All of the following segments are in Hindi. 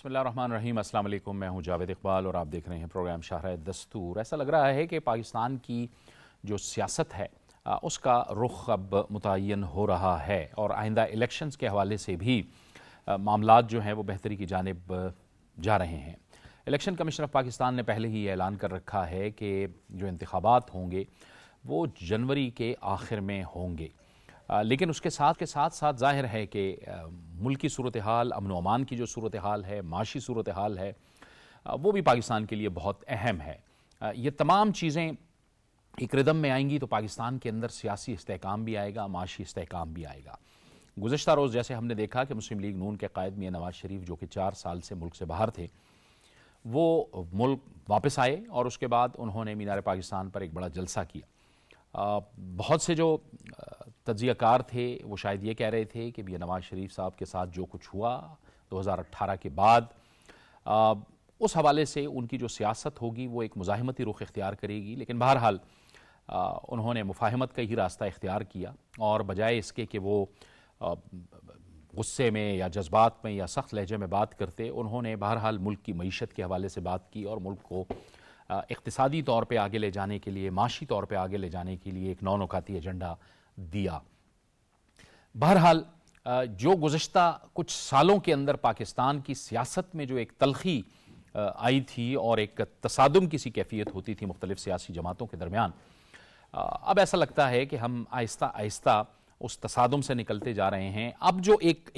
बिस्मिल्लाहिर्रहमानिर्रहीम, अस्सलाम वालेकुम। मैं हूं जावेद इकबाल और आप देख रहे हैं प्रोग्राम शाहराए दस्तूर। ऐसा लग रहा है कि पाकिस्तान की जो सियासत है उसका रुख अब मुतय्यन हो रहा है और आइंदा इलेक्शंस के हवाले से भी मामलात जो हैं वो बेहतरी की जानिब जा रहे हैं। इलेक्शन कमीशन ऑफ पाकिस्तान ने पहले ही ऐलान कर रखा है कि जो इंतखाबात होंगे वो जनवरी के आखिर में होंगे, लेकिन उसके साथ ज़ाहिर है कि मुल्क की सूरत हाल, अमन व अमान की जो सूरत हाल है, माशी सूरत हाल है, वो भी पाकिस्तान के लिए बहुत अहम है। ये तमाम चीज़ें एक रिदम में आएंगी तो पाकिस्तान के अंदर सियासी इस्तेहकाम भी आएगा, माशी इस्तेहकाम भी आएगा। गुज़श्ता रोज़ जैसे हमने देखा कि मुस्लिम लीग नून के कायद मियां नवाज शरीफ, जो कि 4 साल से मुल्क से बाहर थे, वो मुल्क वापस आए और उसके बाद उन्होंने मीनार पाकिस्तान पर एक बड़ा जलसा किया। बहुत से जो तज्ज़ियाकार थे वो शायद ये कह रहे थे कि मियां नवाज शरीफ साहब के साथ जो कुछ हुआ 2018 के बाद, उस हवाले से उनकी जो सियासत होगी वो एक मुज़ाहिमती रुख इख्तियार करेगी। लेकिन बहरहाल उन्होंने मुफाहमत का ही रास्ता इख्तियार किया और बजाय इसके कि वो गुस्से में या जज्बात में या सख्त लहजे में बात करते, उन्होंने बहरहाल मुल्क की मईशत के हवाले से बात की और मुल्क को इक़्तिसादी तौर पे आगे ले जाने के लिए, माशी तौर पे आगे ले जाने के लिए एक नौनुकाती एजेंडा दिया। बहरहाल जो गुज़श्ता कुछ सालों के अंदर पाकिस्तान की सियासत में जो एक तलखी आई थी और एक तसादुम किसी कैफियत होती थी मुख्तलिफ सियासी जमातों के दरमियान, अब ऐसा लगता है कि हम आहिस्ता आहिस्ता उस तसादुम से निकलते जा रहे हैं। अब जो एक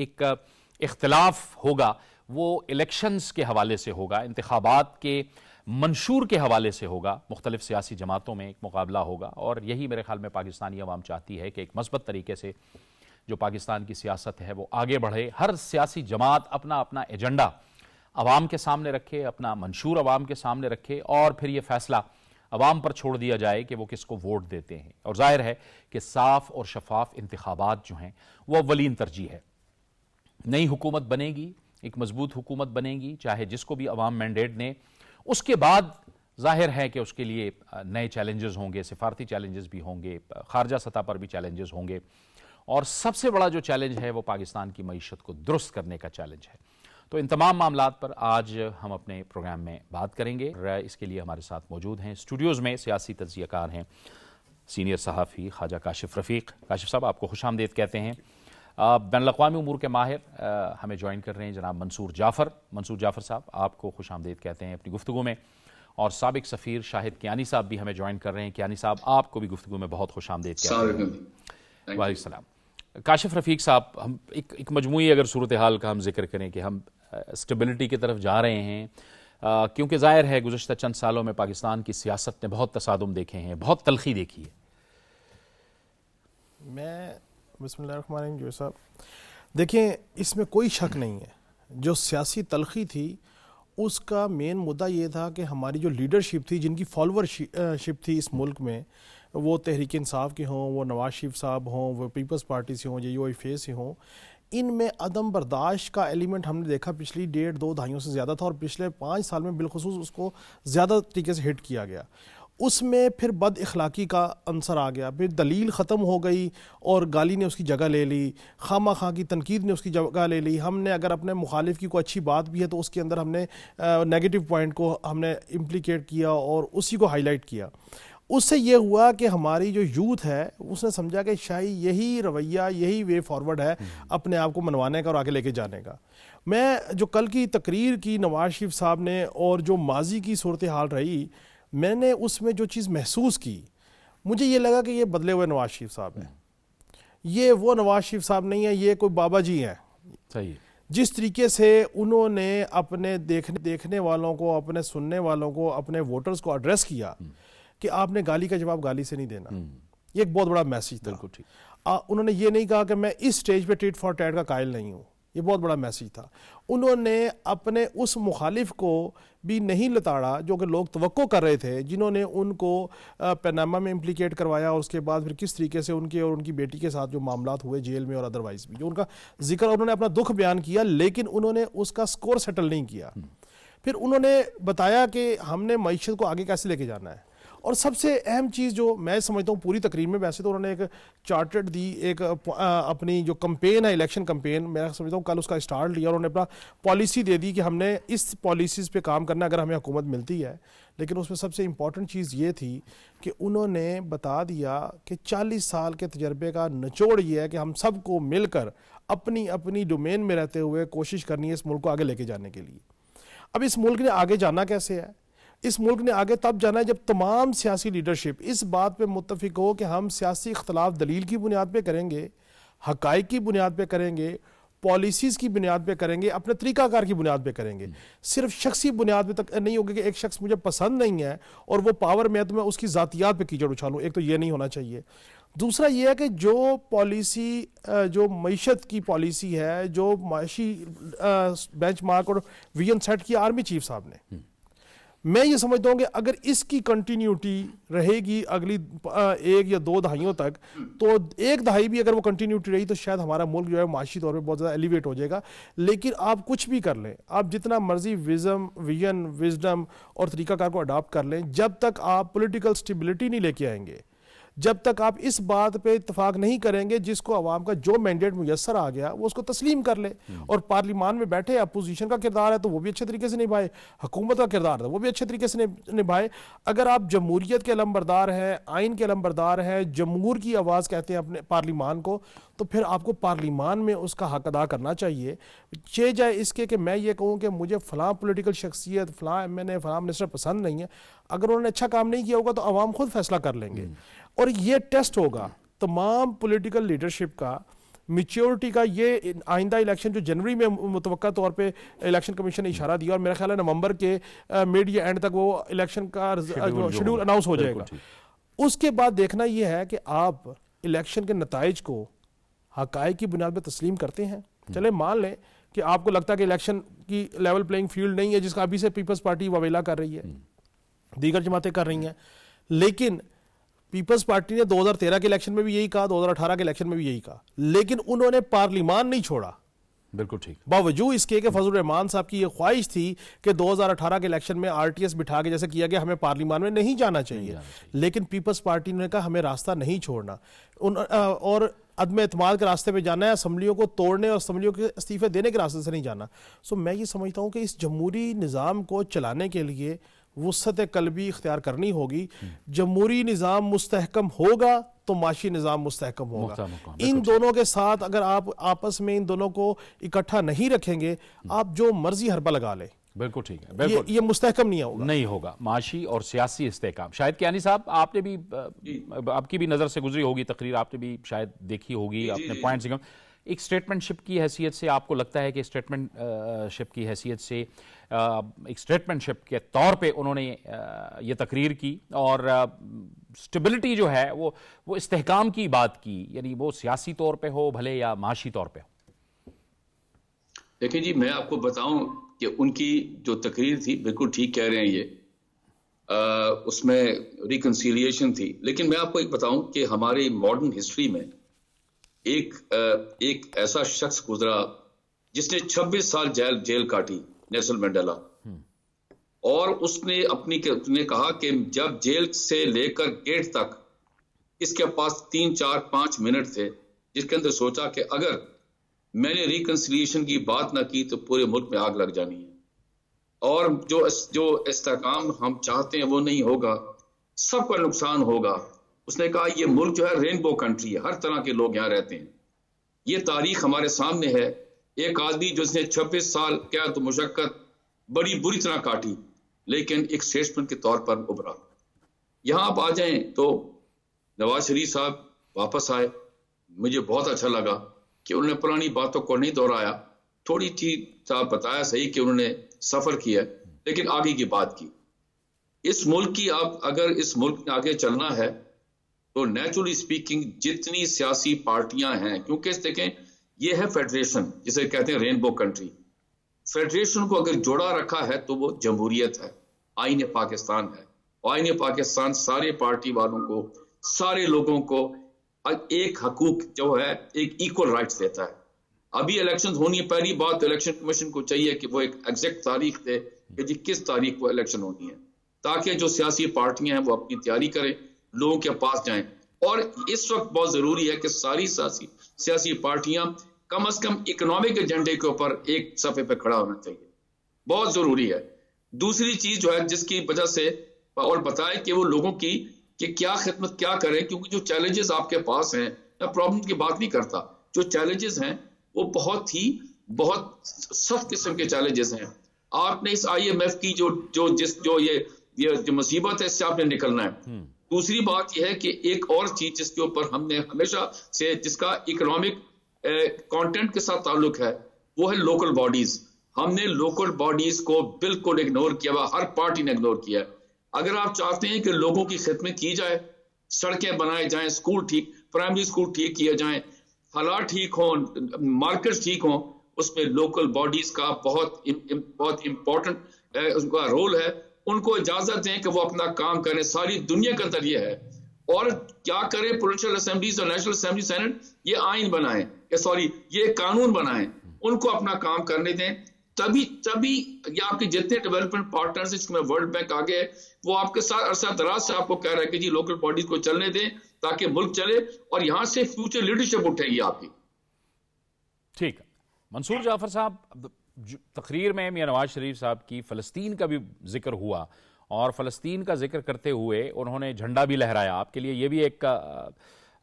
इख्तिलाफ होगा वो इलेक्शंस के हवाले से होगा, इंतखाबात के मंशूर के हवाले से होगा, मुख्तलिफ सियासी जमातों में एक मुकाबला होगा और यही मेरे ख्याल में पाकिस्तानी अवाम चाहती है कि एक मस्बत तरीके से जो पाकिस्तान की सियासत है वो आगे बढ़े। हर सियासी जमात अपना अपना एजेंडा अवाम के सामने रखे, अपना मंशूर अवाम के सामने रखे और फिर ये फैसला अवाम पर छोड़ दिया जाए कि वो किसको वोट देते हैं। और जाहिर है कि साफ और शफाफ इंतखाबात जो हैं वो अव्वलीन तरजीह है। नई हुकूमत बनेगी, एक मजबूत हुकूमत बनेगी, चाहे जिसको भी अवाम मैंडेट ने, उसके बाद जाहिर है कि उसके लिए नए चैलेंजेस होंगे, सिफारती चैलेंजेस भी होंगे, खारजा सतह पर भी चैलेंजेस होंगे और सबसे बड़ा जो चैलेंज है वो पाकिस्तान की मईशत को दुरुस्त करने का चैलेंज है। तो इन तमाम मामलात पर आज हम अपने प्रोग्राम में बात करेंगे। इसके लिए हमारे साथ मौजूद हैं स्टूडियोज़ में सियासी तज्ज़ियाकार हैं सीनियर सहाफ़ी ख्वाजा काशिफ रफ़ीक। काशिफ साहब, आपको खुशामदीद कहते हैं। बैनुल-अक़वामी उमूर के माहिर हमें ज्वाइन कर रहे हैं जनाब मंसूर जाफ़र साहब, आपको खुशामदीद कहते हैं अपनी गुफ्तगू में। और साबिक सफ़ीर शाहिद कियानी साहब भी हमें ज्वाइन कर रहे हैं। कियानी साहब, आपको भी गुफ्तगू में बहुत खुशामदीद कहते हैं। वालेकुम सलाम। काशिफ रफ़ीक साहब, हम एक मजमूई अगर सूरत हाल का हम जिक्र करें कि हम स्टेबिलिटी की तरफ जा रहे हैं, क्योंकि ज़ाहिर है गुज़श्ता चंद सालों में पाकिस्तान की सियासत ने बहुत तसादुम देखे हैं, बहुत तलखी देखी है। मैं बिस्मिल्लाहिर्रहमानिर्रहीम साहब, देखें, इसमें कोई शक नहीं है जो सियासी तलखी थी उसका मेन मुद्दा ये था कि हमारी जो लीडरशिप थी, जिनकी फॉलोअरशिप थी इस मुल्क में, वो तहरीक इंसाफ के हों, वो नवाज शरीफ साहब हों, वो पीपल्स पार्टी से हों, JUIF से हों, इनमें अदम बर्दाश्त का एलिमेंट हमने देखा पिछली 1.5-2 दहाइयों से ज़्यादा था और पिछले 5 साल में बिलखुसूस उसको ज़्यादा तरीके से हिट किया गया। उसमें फिर बद इखलाकी का अंसर आ गया, फिर दलील ख़त्म हो गई और गाली ने उसकी जगह ले ली, खामा खा की तनकीद ने उसकी जगह ले ली। हमने अगर अपने मुखालिफ की कोई अच्छी बात भी है तो उसके अंदर हमने नेगेटिव पॉइंट को हमने इम्प्लीकेट किया और उसी को हाईलाइट किया। उससे ये हुआ कि हमारी जो यूथ है उसने समझा कि शायद यही रवैया, यही वे फॉरवर्ड है अपने आप को मनवाने का और आगे लेके जाने का। मैं जो कल की तकरीर की नवाज शरीफ साहब ने और जो माजी की सूरत हाल रही, मैंने उसमें जो चीज़ महसूस की, मुझे ये लगा कि ये बदले हुए नवाज शरीफ साहब हैं। ये वो नवाज शरीफ साहब नहीं है, ये कोई बाबा जी हैं। सही। जिस तरीके से उन्होंने अपने देखने वालों को, अपने सुनने वालों को, अपने वोटर्स को एड्रेस किया कि आपने गाली का जवाब गाली से नहीं देना, ये एक बहुत बड़ा मैसेज था। बिल्कुल ठीक। उन्होंने ये नहीं कहा कि मैं इस स्टेज पे टिट फॉर टैट का कायल नहीं हूँ, ये बहुत बड़ा मैसेज था। उन्होंने अपने उस मुखालिफ को भी नहीं लताड़ा जो कि लोग तवक्को कर रहे थे, जिन्होंने उनको पनामा में इम्प्लीकेट करवाया और उसके बाद फिर किस तरीके से उनके और उनकी बेटी के साथ जो मामलात हुए जेल में और अदरवाइज भी, जो उनका जिक्र, उन्होंने अपना दुख बयान किया लेकिन उन्होंने उसका स्कोर सेटल नहीं किया। फिर उन्होंने बताया कि हमने मईशत को आगे कैसे लेके जाना है और सबसे अहम चीज़ जो मैं समझता हूँ पूरी तकरीर में, वैसे तो उन्होंने एक चार्टर्ड दी, एक अपनी जो कंपेन है, इलेक्शन कंपेन, मैं समझता हूँ कल उसका स्टार्ट लिया और उन्होंने अपना पॉलिसी दे दी कि हमने इस पॉलिसीज़ पे काम करना अगर हमें हुकूमत मिलती है। लेकिन उसमें सबसे इम्पॉर्टेंट चीज़ ये थी कि उन्होंने बता दिया कि 40 साल के तजर्बे का निचोड़ ये है कि हम सबको मिलकर अपनी अपनी डोमेन में रहते हुए कोशिश करनी है इस मुल्क को आगे लेके जाने के लिए। अब इस मुल्क ने आगे जाना कैसे है? इस मुल्क ने आगे तब जाना है जब तमाम सियासी लीडरशिप इस बात पे मुत्तफिक हो कि हम सियासी इख्तलाफ दलील की बुनियाद पे करेंगे, हकाइक की बुनियाद पे करेंगे, पॉलिसीज़ की बुनियाद पे करेंगे, अपने तरीकाकार की बुनियाद पे करेंगे। सिर्फ शख्सी बुनियाद पे तक नहीं होगी कि एक शख्स मुझे पसंद नहीं है और वो पावर में है तो मैं उसकी ज़ातियात पे कीचड़ उछालूँ। एक तो ये नहीं होना चाहिए। दूसरा ये है कि जो पॉलिसी, जो मईशत की पॉलिसी है, जो माशी बेंचमार्क और विजन सेट की आर्मी चीफ साहब ने, मैं ये समझता हूँ कि अगर इसकी कंटिन्यूटी रहेगी अगली 1 या 2 दहाइयों तक, तो 1 दहाई भी अगर वो कंटिन्यूटी रही तो शायद हमारा मुल्क जो है माशी तौर पे बहुत ज़्यादा एलिवेट हो जाएगा। लेकिन आप कुछ भी कर लें, आप जितना मर्जी विजन, विजडम और तरीकाकार को अडॉप्ट कर लें, जब तक आप पॉलिटिकल स्टेबिलिटी नहीं लेके आएंगे, जब तक आप इस बात पे इत्तेफाक नहीं करेंगे जिसको अवाम का जो मैंडेट मुयस्सर आ गया वो उसको तस्लीम कर ले, और पार्लिमान में बैठे अपोजिशन का किरदार है तो वो भी अच्छे तरीके से निभाए, हुकूमत का किरदार है वो भी अच्छे तरीके से निभाए। अगर आप जमहूरियत के अलमबरदार हैं, आइन के अलमबरदार हैं, जमहूर की आवाज़ कहते हैं अपने पार्लिमान को, तो फिर आपको पार्लिमान में उसका हक अदा करना चाहिए। चे जाए इसके कि मैं ये कहूँ कि मुझे फ़लाँ पॉलिटिकल शख्सियत, फ़लाँ MNA, फ़लाँ मिनिस्टर पसंद नहीं है, अगर उन्होंने अच्छा काम नहीं किया होगा तो अवाम खुद फैसला कर लेंगे। और ये टेस्ट होगा तमाम पॉलिटिकल लीडरशिप का, मैच्योरिटी का। ये आइंदा इलेक्शन जो जनवरी में मुतवक्का तौर पे इलेक्शन कमीशन ने इशारा दिया और मेरा ख्याल है नवंबर के मिड या एंड तक वो इलेक्शन का शेड्यूल अनाउंस हो जाएगा। उसके बाद देखना ये है कि आप इलेक्शन के नताइज को हकाइक की बुनियाद पर तस्लीम करते हैं। चले मान लें कि आपको लगता है कि इलेक्शन की लेवल प्लेइंग फील्ड नहीं है, जिसका अभी से पीपल्स पार्टी वावेला कर रही है, दीगर जमातें कर रही हैं, लेकिन पीपल्स पार्टी ने 2013 के इलेक्शन में भी यही कहा, 2018 के इलेक्शन में भी यही कहा, लेकिन उन्होंने पार्लिमान नहीं छोड़ा। बिल्कुल ठीक। बावजूद इसके कि फजल रहमान साहब की ये ख्वाहिश थी कि 2018 के इलेक्शन में RTS बिठा के जैसे किया गया हमें पार्लिमान में नहीं जाना चाहिए, लेकिन पीपल्स पार्टी ने कहा हमें रास्ता नहीं छोड़ना और अदम एतमाद के रास्ते पे जाना है, असम्बलियों को तोड़ने और असम्बलियों के इस्तीफे देने के रास्ते से नहीं जाना। सो मैं ये समझता हूँ कि इस जमहूरी निज़ाम को चलाने के लिए वुसअत कल्बी इख्तियार करनी होगी। जमहूरी निज़ाम मुस्तहकम होगा तो माशी निज़ाम मुस्तहकम होगा। इन दोनों के साथ अगर आप आपस में इन दोनों को इकट्ठा नहीं रखेंगे, आप जो मर्जी हरबा लगा ले, बिल्कुल ठीक है, बिल्कुल ये मुस्तहकम नहीं होगा माशी और सियासी इस्तेहकाम। शायद कियानी साहब, आपने भी, आपकी भी नज़र से गुजरी होगी तकरीर, आपने भी शायद देखी होगी, अपने पॉइंट से एक स्टेटमेंटशिप की हैसियत से आपको लगता है कि स्टेटमेंटशिप की हैसियत से एक स्टेटमेंटशिप के तौर पे उन्होंने ये तकरीर की और स्टेबिलिटी जो है वो इस्तेहकाम की बात की, यानी वो सियासी तौर पे हो भले या माशी तौर पे हो? देखिए जी, मैं आपको बताऊं कि उनकी जो तकरीर थी बिल्कुल ठीक कह रहे हैं ये, उसमें रिकंसिलिएशन थी। लेकिन मैं आपको एक बताऊं कि हमारी मॉडर्न हिस्ट्री में एक ऐसा शख्स गुजरा जिसने 26 साल जेल काटी, नेल्सन मंडेला, और उसने कहा कि जब जेल से लेकर गेट तक इसके पास 3, 4, 5 मिनट थे, जिसके अंदर सोचा कि अगर मैंने रिकंसिलिएशन की बात ना की तो पूरे मुल्क में आग लग जानी है और जो इस्तेहकाम हम चाहते हैं वो नहीं होगा, सबका नुकसान होगा। उसने कहा ये मुल्क जो है रेनबो कंट्री है, हर तरह के लोग यहाँ रहते हैं। ये तारीख हमारे सामने है। एक आदमी जिसने 26 साल क्या तो मुशक्कत बड़ी बुरी तरह काटी, लेकिन एक स्टेट्समैन के तौर पर उभरा। यहाँ आप आ जाएं तो नवाज शरीफ साहब वापस आए, मुझे बहुत अच्छा लगा कि उन्होंने पुरानी बातों को नहीं दोहराया, थोड़ी चीज बताया सही कि उन्होंने सफर किया, लेकिन आगे की बात की। इस मुल्क की आप अगर इस मुल्क में आगे चलना है तो नेचुरली स्पीकिंग जितनी सियासी पार्टियां हैं, क्योंकि देखें ये है फेडरेशन, जिसे कहते हैं रेनबो कंट्री, फेडरेशन को अगर जोड़ा रखा है तो वो जमहूरियत है, आईन पाकिस्तान है। और आईन पाकिस्तान सारे पार्टी वालों को, सारे लोगों को एक हकूक जो है, एक इक्वल राइट्स देता है। अभी इलेक्शन होनी है, पहली बात तो इलेक्शन कमीशन को चाहिए कि वो एक एग्जैक्ट तारीख दे कि जी किस तारीख को इलेक्शन होनी है। ताकि जो सियासी पार्टियां हैं वो अपनी तैयारी करें, लोगों के पास जाएं। और इस वक्त बहुत जरूरी है कि सारी सियासी पार्टियां कम से कम इकोनॉमिक एजेंडे के ऊपर एक सफे पे खड़ा होना चाहिए, बहुत जरूरी है। दूसरी चीज जो है जिसकी वजह से और बताए कि वो लोगों की कि क्या खिदमत क्या करें, क्योंकि जो चैलेंजेस आपके पास हैं, मैं प्रॉब्लम की बात नहीं करता, जो चैलेंजेस हैं वो बहुत सख्त किस्म के चैलेंजेस हैं। आपने इस IMF की ये जो मुसीबत है इससे आपने निकलना है। दूसरी बात यह है कि एक और चीज जिसके ऊपर हमने हमेशा से जिसका इकोनॉमिक कंटेंट के साथ ताल्लुक है वो है लोकल बॉडीज। हमने लोकल बॉडीज को बिल्कुल इग्नोर किया हुआ, हर पार्टी ने इग्नोर किया। अगर आप चाहते हैं कि लोगों की खिदमत की जाए, सड़कें बनाए जाएं, स्कूल ठीक, प्राइमरी स्कूल ठीक किए जाएं, हालात ठीक हों, मार्केट्स ठीक हों, उसमें लोकल बॉडीज का बहुत इंपॉर्टेंट उनका रोल है। उनको इजाजत दें कि वो अपना काम करें। सारी दुनिया के अंदर ये है। और क्या करें, प्रोविंशियल असेंबलीज और नेशनल असेंबली सेनेट ये आइन बनाएं, ये कानून बनाएं, उनको अपना काम करने दें। तभी ये आपके जितने डेवलपमेंट पार्टनर्स इसमें वर्ल्ड बैंक आगे है, वो आपके साथ अरसा दराज से आपको कह रहा है कि जी लोकल बॉडीज को चलने दें ताकि मुल्क चले और यहां से फ्यूचर लीडरशिप उठेगी आपकी। ठीक है मंसूर जाफर साहब, तकरीर में मियां नवाज शरीफ साहब की फ़लस्तीन का भी जिक्र हुआ और फ़लस्तीन का जिक्र करते हुए उन्होंने झंडा भी लहराया। आपके लिए ये भी एक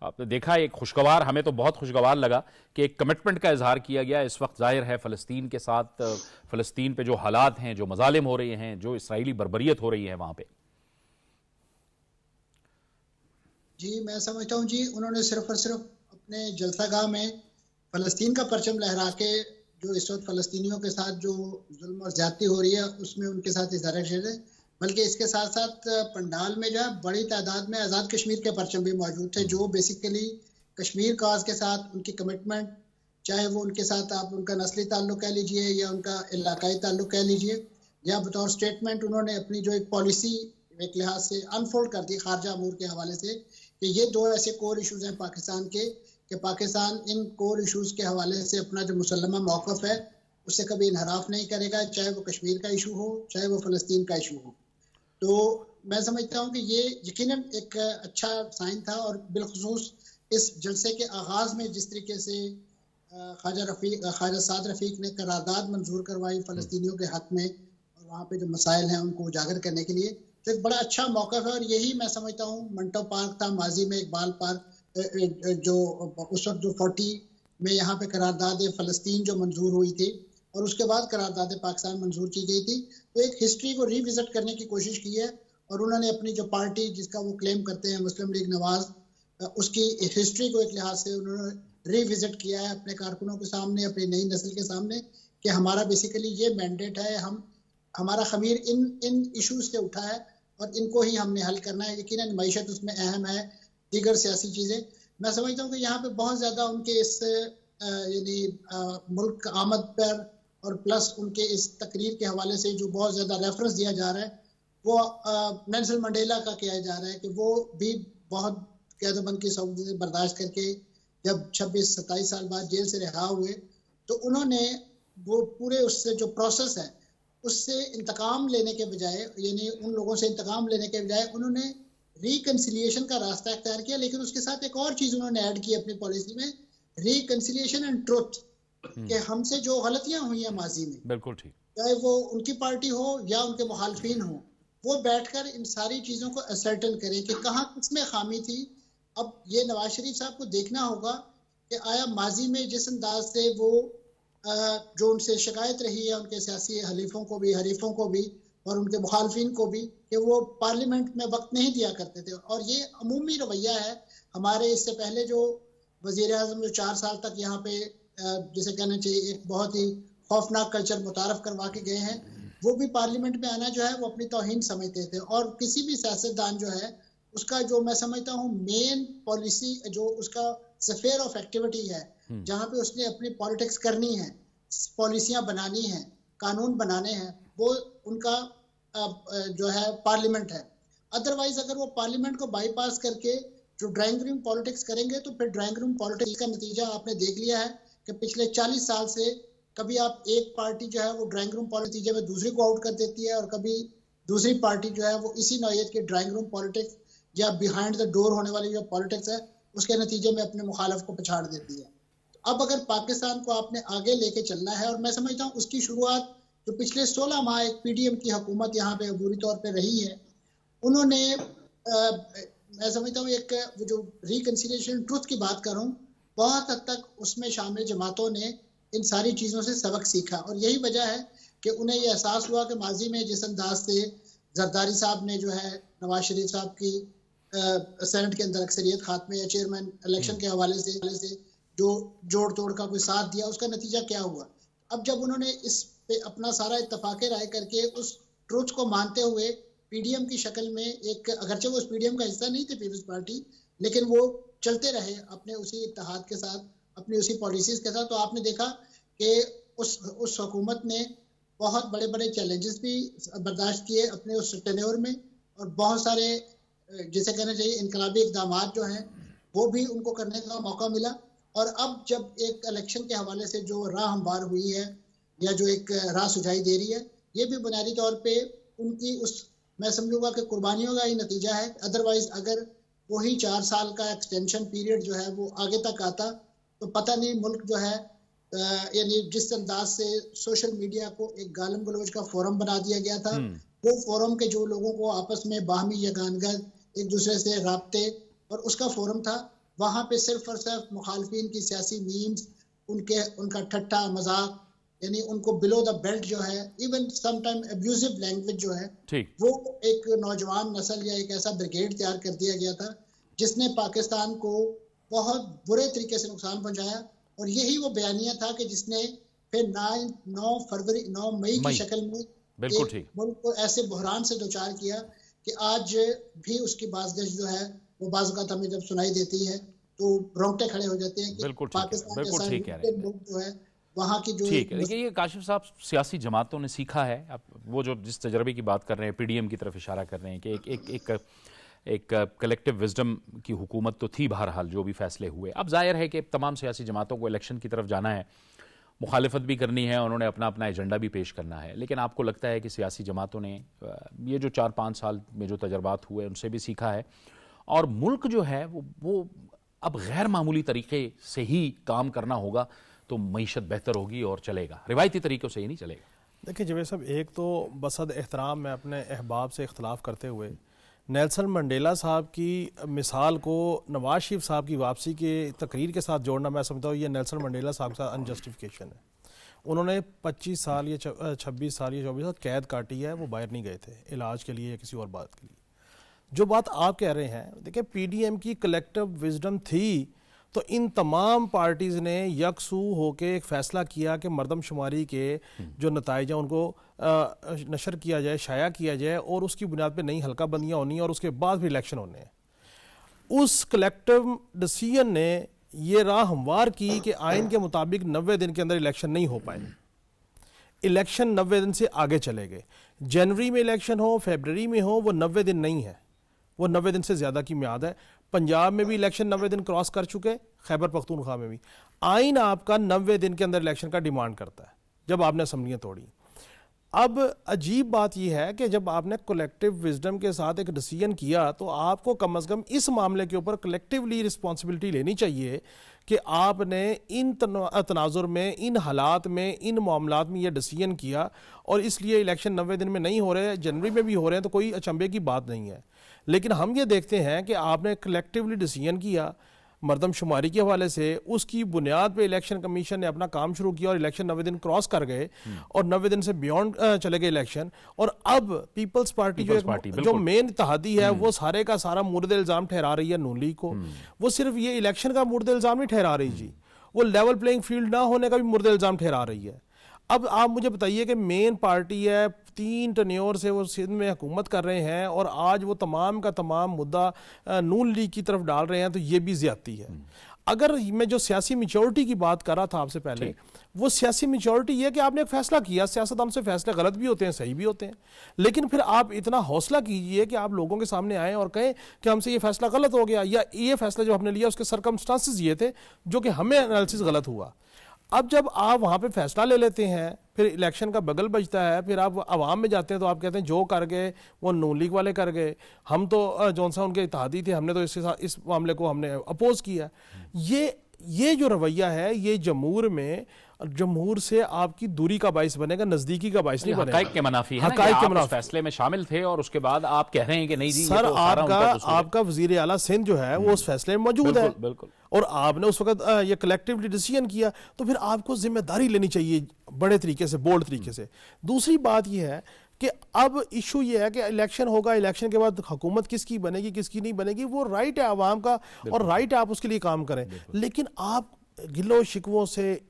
आपने देखा एक खुशगवार, हमें तो बहुत खुशगवार लगा कि एक कमिटमेंट का इजहार किया गया। इस वक्त जाहिर है फ़लस्तीन के साथ फ़लस्तीन पे जो हालात हैं, जो मजालिम हो रहे हैं, जो इसराइली बर्बरियत हो रही है वहां पे। जी मैं समझता हूँ जी उन्होंने सिर्फ और सिर्फ अपने जलसागाह में फ़लस्तीन का परचम लहरा के जो इस वक्त फ़लस्तीनियों के साथ जो जुल्म और ज्यादती हो रही है उसमें उनके साथ इस तरह से, बल्कि इसके साथ साथ पंडाल में जो है बड़ी तादाद में आज़ाद कश्मीर के परचम भी मौजूद थे, जो बेसिकली कश्मीर काज के साथ उनकी कमिटमेंट, चाहे वो उनके साथ आप उनका नस्ली ताल्लुक कह लीजिए या उनका इलाकाई ताल्लुक कह लीजिए, या बतौर स्टेटमेंट उन्होंने अपनी जो एक पॉलिसी एक लिहाज से अनफोल्ड कर दी खारजा अमूर के हवाले से कि ये दो ऐसे कोर इशूज़ हैं पाकिस्तान के कि पाकिस्तान इन कोर इशूज़ के हवाले से अपना जो मुसल्लमा मौक़िफ़ है उससे कभी इनहराफ नहीं करेगा, चाहे वो कश्मीर का इशू हो चाहे वो फ़लस्तीन का इशू हो। तो मैं समझता हूँ कि ये यकीनन एक अच्छा साइन था। और बिलखुसूस इस जलसे के आगाज़ में जिस तरीके से ख्वाजा साद रफ़ीक ने करारदाद मंजूर करवाई फ़लस्तीनियों के हक़ में और वहाँ पे जो मसाइल हैं उनको उजागर करने के लिए, तो एक बड़ा अच्छा मौका है। और यही मैं समझता हूँ मंटो पार्क था माजी में, इकबाल पार्क जो उस वक्त जो 40 में यहाँ पे करारदाद फ़लस्तीन जो मंजूर हुई थी और उसके बाद करारदाद पाकिस्तान मंजूर की गई थी, तो एक हिस्ट्री को रिविजिट करने की कोशिश की है। और उन्होंने अपनी जो पार्टी जिसका वो क्लेम करते हैं मुस्लिम लीग नवाज, उसकी हिस्ट्री को एक लिहाज से उन्होंने रिविजिट किया है अपने कारकुनों के सामने, अपनी नई नस्ल के सामने कि हमारा बेसिकली ये मैंडेट है, हमारा खमीर इन इशूज़ से उठा है और इनको ही हमने हल करना है। यकीनन मईशत उसमें अहम है, दीगर सियासी चीज़ें। मैं समझता हूँ कि यहाँ पे बहुत ज़्यादा उनके इस यानी मुल्क आमद पर और प्लस उनके इस तकरीर के हवाले से जो बहुत ज़्यादा रेफरेंस दिया जा रहा है वो नेल्सन मंडेला का किया जा रहा है कि वो भी बहुत क़यादतमंद की सऊदी बर्दाश्त करके जब 26-27 साल बाद जेल से रिहा हुए तो उन्होंने वो पूरे उससे जो प्रोसेस है उससे इंतकाम लेने के बजाय, यानी उन लोगों से इंतकाम लेने के बजाय उन्होंने रिकन्सिलिएशन का रास्ता अख्तियार किया। लेकिन उसके साथ एक और चीज़ उन्होंने ऐड की अपनी पॉलिसी में, रिकन्सिलिएशन एंड ट्रुथ, कि हमसे जो गलतियां हुई हैं माजी में, बिल्कुल ठीक, चाहे वो उनकी पार्टी हो या उनके मुखालफिन हो, वो बैठकर इन सारी चीज़ों को असर्टन करें कि कहाँ किसमें खामी थी। अब ये नवाज शरीफ साहब को देखना होगा कि आया माजी में जिस अंदाज से वो जो उनसे शिकायत रही है उनके सियासी हरीफों को भी और उनके मुखालफिन को भी कि वो पार्लियामेंट में वक्त नहीं दिया करते थे, और ये अमूमी रवैया है हमारे। इससे पहले जो वज़ीर आज़म जो 4 साल तक यहाँ पे जिसे कहना चाहिए एक बहुत ही खौफनाक कल्चर मुतारफ करवा के गए हैं, वो भी पार्लियामेंट में आना जो है वो अपनी तौहीन समझते थे। और किसी भी सियासतदान जो है उसका जो मैं समझता हूँ मेन पॉलिसी जो उसका स्फीयर ऑफ एक्टिविटी है, जहाँ पे उसने अपनी पॉलिटिक्स करनी है, पॉलिसियाँ बनानी है, कानून बनाने हैं, वो उनका जो है पार्लियामेंट है। अदरवाइज अगर वो पार्लियामेंट को बाईपास करके जो ड्राइंग रूम पॉलिटिक्स करेंगे तो फिर ड्राइंग रूम पॉलिटिक्स का नतीजा आपने देख लिया है कि पिछले 40 साल से कभी आप एक पार्टी जो है वो ड्राइंग रूम पॉलिटिक्स नतीजे में दूसरी को आउट कर देती है और कभी दूसरी पार्टी जो है वो इसी नौयत की ड्राइंग रूम पॉलिटिक्स या बिहाइंड द डोर होने वाली जो पॉलिटिक्स है उसके नतीजे में अपने मुखालफ को पछाड़ देती है। अब अगर पाकिस्तान को आपने आगे लेके चलना है, और मैं समझता हूँ उसकी शुरुआत जो पिछले 16 माह एक पीडीएम की हुकूमत यहाँ पे अबूरी तौर पे रही है, उन्होंने मैं समझता हूँ एक जो रिकंसिलिएशन ट्रुथ की बात कर रहा हूँ, बहुत हद तक उसमें शामिल जमातों ने इन सारी चीज़ों से सबक सीखा। और यही वजह है कि उन्हें ये एहसास हुआ कि माजी में जिस अंदाज से जरदारी साहब ने जो है नवाज शरीफ साहब की सेनेट के अंदर अक्सरियत खात्मे या चेयरमैन इलेक्शन के हवाले से जो जोड़ तोड़ का कोई साथ दिया, उसका नतीजा क्या हुआ। अब जब उन्होंने इस पे अपना सारा इत्तफाक राय करके उस ट्रुथ को मानते हुए पीडीएम की शक्ल में एक, अगरचे वो उस पीडीएम का हिस्सा नहीं थे पीपल्स पार्टी, लेकिन वो चलते रहे अपने उसी इत्तेहाद के साथ, अपनी उसी पॉलिसीज के साथ, तो आपने देखा कि उस हुकूमत ने बहुत बड़े बड़े चैलेंजेस भी बर्दाश्त किए अपने उस टेन्योर में, और बहुत सारे जिसे कहना चाहिए इनकलाबी इकदाम जो हैं वो भी उनको करने का मौका मिला। और अब जब एक इलेक्शन के हवाले से जो राह हमवार हुई है या जो एक राह सुझाई दे रही है, ये भी बुनियादी तौर पे उनकी उस, मैं समझूंगा कि कुर्बानियों का ही नतीजा है। अदरवाइज अगर वही 4 साल का एक्सटेंशन पीरियड जो है वो आगे तक आता तो पता नहीं मुल्क जो है, यानी जिस अंदाज से सोशल मीडिया को एक गालम गलोच का फोरम बना दिया गया था, वो फोरम के जो लोगों को आपस में बाहमी यगानगत एक दूसरे से राब्ते और उसका फोरम था, वहां पे सिर्फ और सिर्फ मुखालफिन की सियासी मीम्स, उनका ठट्ठा मजाक, यानी उनको बिलो द बेल्ट जो है, even some time abusive language जो है, वो एक नौजवान नस्ल या एक ऐसा ब्रिगेड तैयार कर दिया गया था जिसने पाकिस्तान को बहुत बुरे तरीके से नुकसान पहुंचाया। और यही वो बयानिया था कि जिसने फिर 9 मई की शक्ल में मुल्क को ऐसे बहरान से दो-चार किया कि आज भी उसकी बाज़गश जो है वो बाज़-औक़ात हमें जब सुनाई देती है तो रोंगटे खड़े हो जाते हैं कि पाकिस्तान जैसा मुल्क जो है वहाँ की जो ठीक है। देखिए, ये काशिफ साहब, सियासी जमातों ने सीखा है। अब वो जो जिस तजर्बे की बात कर रहे हैं, पीडीएम की तरफ इशारा कर रहे हैं कि एक कलेक्टिव विजडम की हुकूमत तो थी, बहरहाल जो भी फैसले हुए। अब जाहिर है कि तमाम सियासी जमातों को इलेक्शन की तरफ जाना है, मुखालिफत भी करनी है, उन्होंने अपना अपना एजेंडा भी पेश करना है। लेकिन आपको लगता है कि सियासी जमातों ने ये जो 4-5 साल में जो तजर्बात हुए उनसे भी सीखा है, और मुल्क जो है वो अब गैर मामूली तरीके से ही काम करना होगा तो मईशत बेहतर होगी और चलेगा, रिवायती तरीक़ों से ही नहीं चलेगा। देखिए जवेद साहब, एक तो बसद एहतराम मैं अपने अहबाब से इख्तलाफ करते हुए नेल्सन मंडेला साहब की मिसाल को नवाज शरीफ साहब की वापसी के तकरीर के साथ जोड़ना, मैं समझता हूँ ये नेल्सन मंडेला साहब का अनजस्टिफिकेशन है। उन्होंने 25 साल या 26 साल या 24 साल कैद काटी है, वो बाहर नहीं गए थे इलाज के लिए या किसी और बात के लिए। जो बात आप कह रहे हैं, देखिए पीडीएम की कलेक्टिव विजडम थी तो इन तमाम पार्टीज़ ने यकसू होकर एक फ़ैसला किया कि मरदमशुमारी के जो नताइज हैं उनको नशर किया जाए, शाया किया जाए, और उसकी बुनियाद पे नई हल्का बंदियाँ होनी है और उसके बाद भी इलेक्शन होने हैं। उस कलेक्टिव डिसीजन ने ये राह हमवार की कि आइन के मुताबिक 90 दिन के अंदर इलेक्शन नहीं हो पाए। इलेक्शन 90 दिन से आगे चले गए। जनवरी में इलेक्शन हो, फरवरी में हो, वो 90 दिन नहीं है, वो 90 दिन से ज़्यादा की म्याद है। पंजाब में भी इलेक्शन 90 दिन क्रॉस कर चुके, खैबर पख्तूनख्वा में भी। आइन आपका 90 दिन के अंदर इलेक्शन का डिमांड करता है जब आपने असम्बलियाँ तोड़ी। अब अजीब बात यह है कि जब आपने कलेक्टिव विजडम के साथ एक डिसीजन किया तो आपको कम अज़ कम इस मामले के ऊपर कलेक्टिवली रिस्पॉन्सिबिलिटी लेनी चाहिए कि आपने इन तनाजुर में, इन हालात में, इन मामलात में यह डिसीजन किया, और इसलिए इलेक्शन 90 दिन में नहीं हो रहे, जनवरी में भी हो रहे हैं, तो कोई अचंभे की बात नहीं है। लेकिन हम ये देखते हैं कि आपने कलेक्टिवली डिसीजन किया मरदमशुमारी के हवाले से, उसकी बुनियाद पे इलेक्शन कमीशन ने अपना काम शुरू किया और इलेक्शन 90 दिन क्रॉस कर गए और 90 दिन से बियॉन्ड चले गए इलेक्शन। और अब पीपल्स पार्टी जो मेन इत्तेहादी है वो सारे का सारा मुर्द इल्ज़ाम ठहरा रही है नून लीग को। वो सिर्फ ये इलेक्शन का मुर्द इल्ज़ाम नहीं ठहरा रही जी, वो लेवल प्लेइंग फील्ड ना होने का भी मुर्द इल्ज़ाम ठहरा रही है। अब आप मुझे बताइए कि मेन पार्टी है, 3 टर्न्योर से वो सिंध में हुकूमत कर रहे हैं और आज वो तमाम का तमाम मुद्दा नून लीग की तरफ डाल रहे हैं, तो ये भी ज्यादती है। अगर मैं जो सियासी मेच्योरिटी की बात कर रहा था आपसे पहले, वो सियासी मेच्योरिटी ये है कि आपने एक फैसला किया, सियासतदान से फैसले गलत भी होते हैं, सही भी होते हैं, लेकिन फिर आप इतना हौसला कीजिए कि आप लोगों के सामने आए और कहें कि हमसे ये फैसला गलत हो गया, या ये फैसला जो हमने लिया उसके सर्कमस्टांसेस ये थे जो कि हमें एनालिसिस गलत हुआ। अब जब आप वहाँ पे फैसला ले लेते हैं, फिर इलेक्शन का बगल बजता है, फिर आप आवाम में जाते हैं तो आप कहते हैं जो कर गए वो नून लीग वाले कर गए, हम तो जौन सा उनके इत्तेहादी थे, हमने तो इसके साथ इस मामले को हमने अपोज किया। ये जो रवैया है ये जमहूर से आपकी दूरी का बाइस बनेगा, नजदीकी का बाइस नहीं बनेगा। हकाइक के मनाफी है ना, हकाइक के आप मनाफी। उस फैसले में शामिल थे और उसके बाद आप कह रहे हैं कि नहीं जी, सर ये तो सारा उनका कसूर है। आपका वजीर आला सिंध जो है वो उस फैसले में मौजूद है, बिल्कुल। और आपने उस वक्त ये कलेक्टिवली डिसीजन किया, तो फिर आपको जिम्मेदारी लेनी चाहिए बड़े तरीके से, बोल्ड तरीके से। दूसरी बात ये है कि अब इशू ये है कि इलेक्शन होगा, इलेक्शन के बाद हुकूमत किसकी बनेगी किसकी नहीं बनेगी, वो राइट है आवाम का, और राइट है आप उसके लिए काम करें, लेकिन आप गिलो शिकवों से,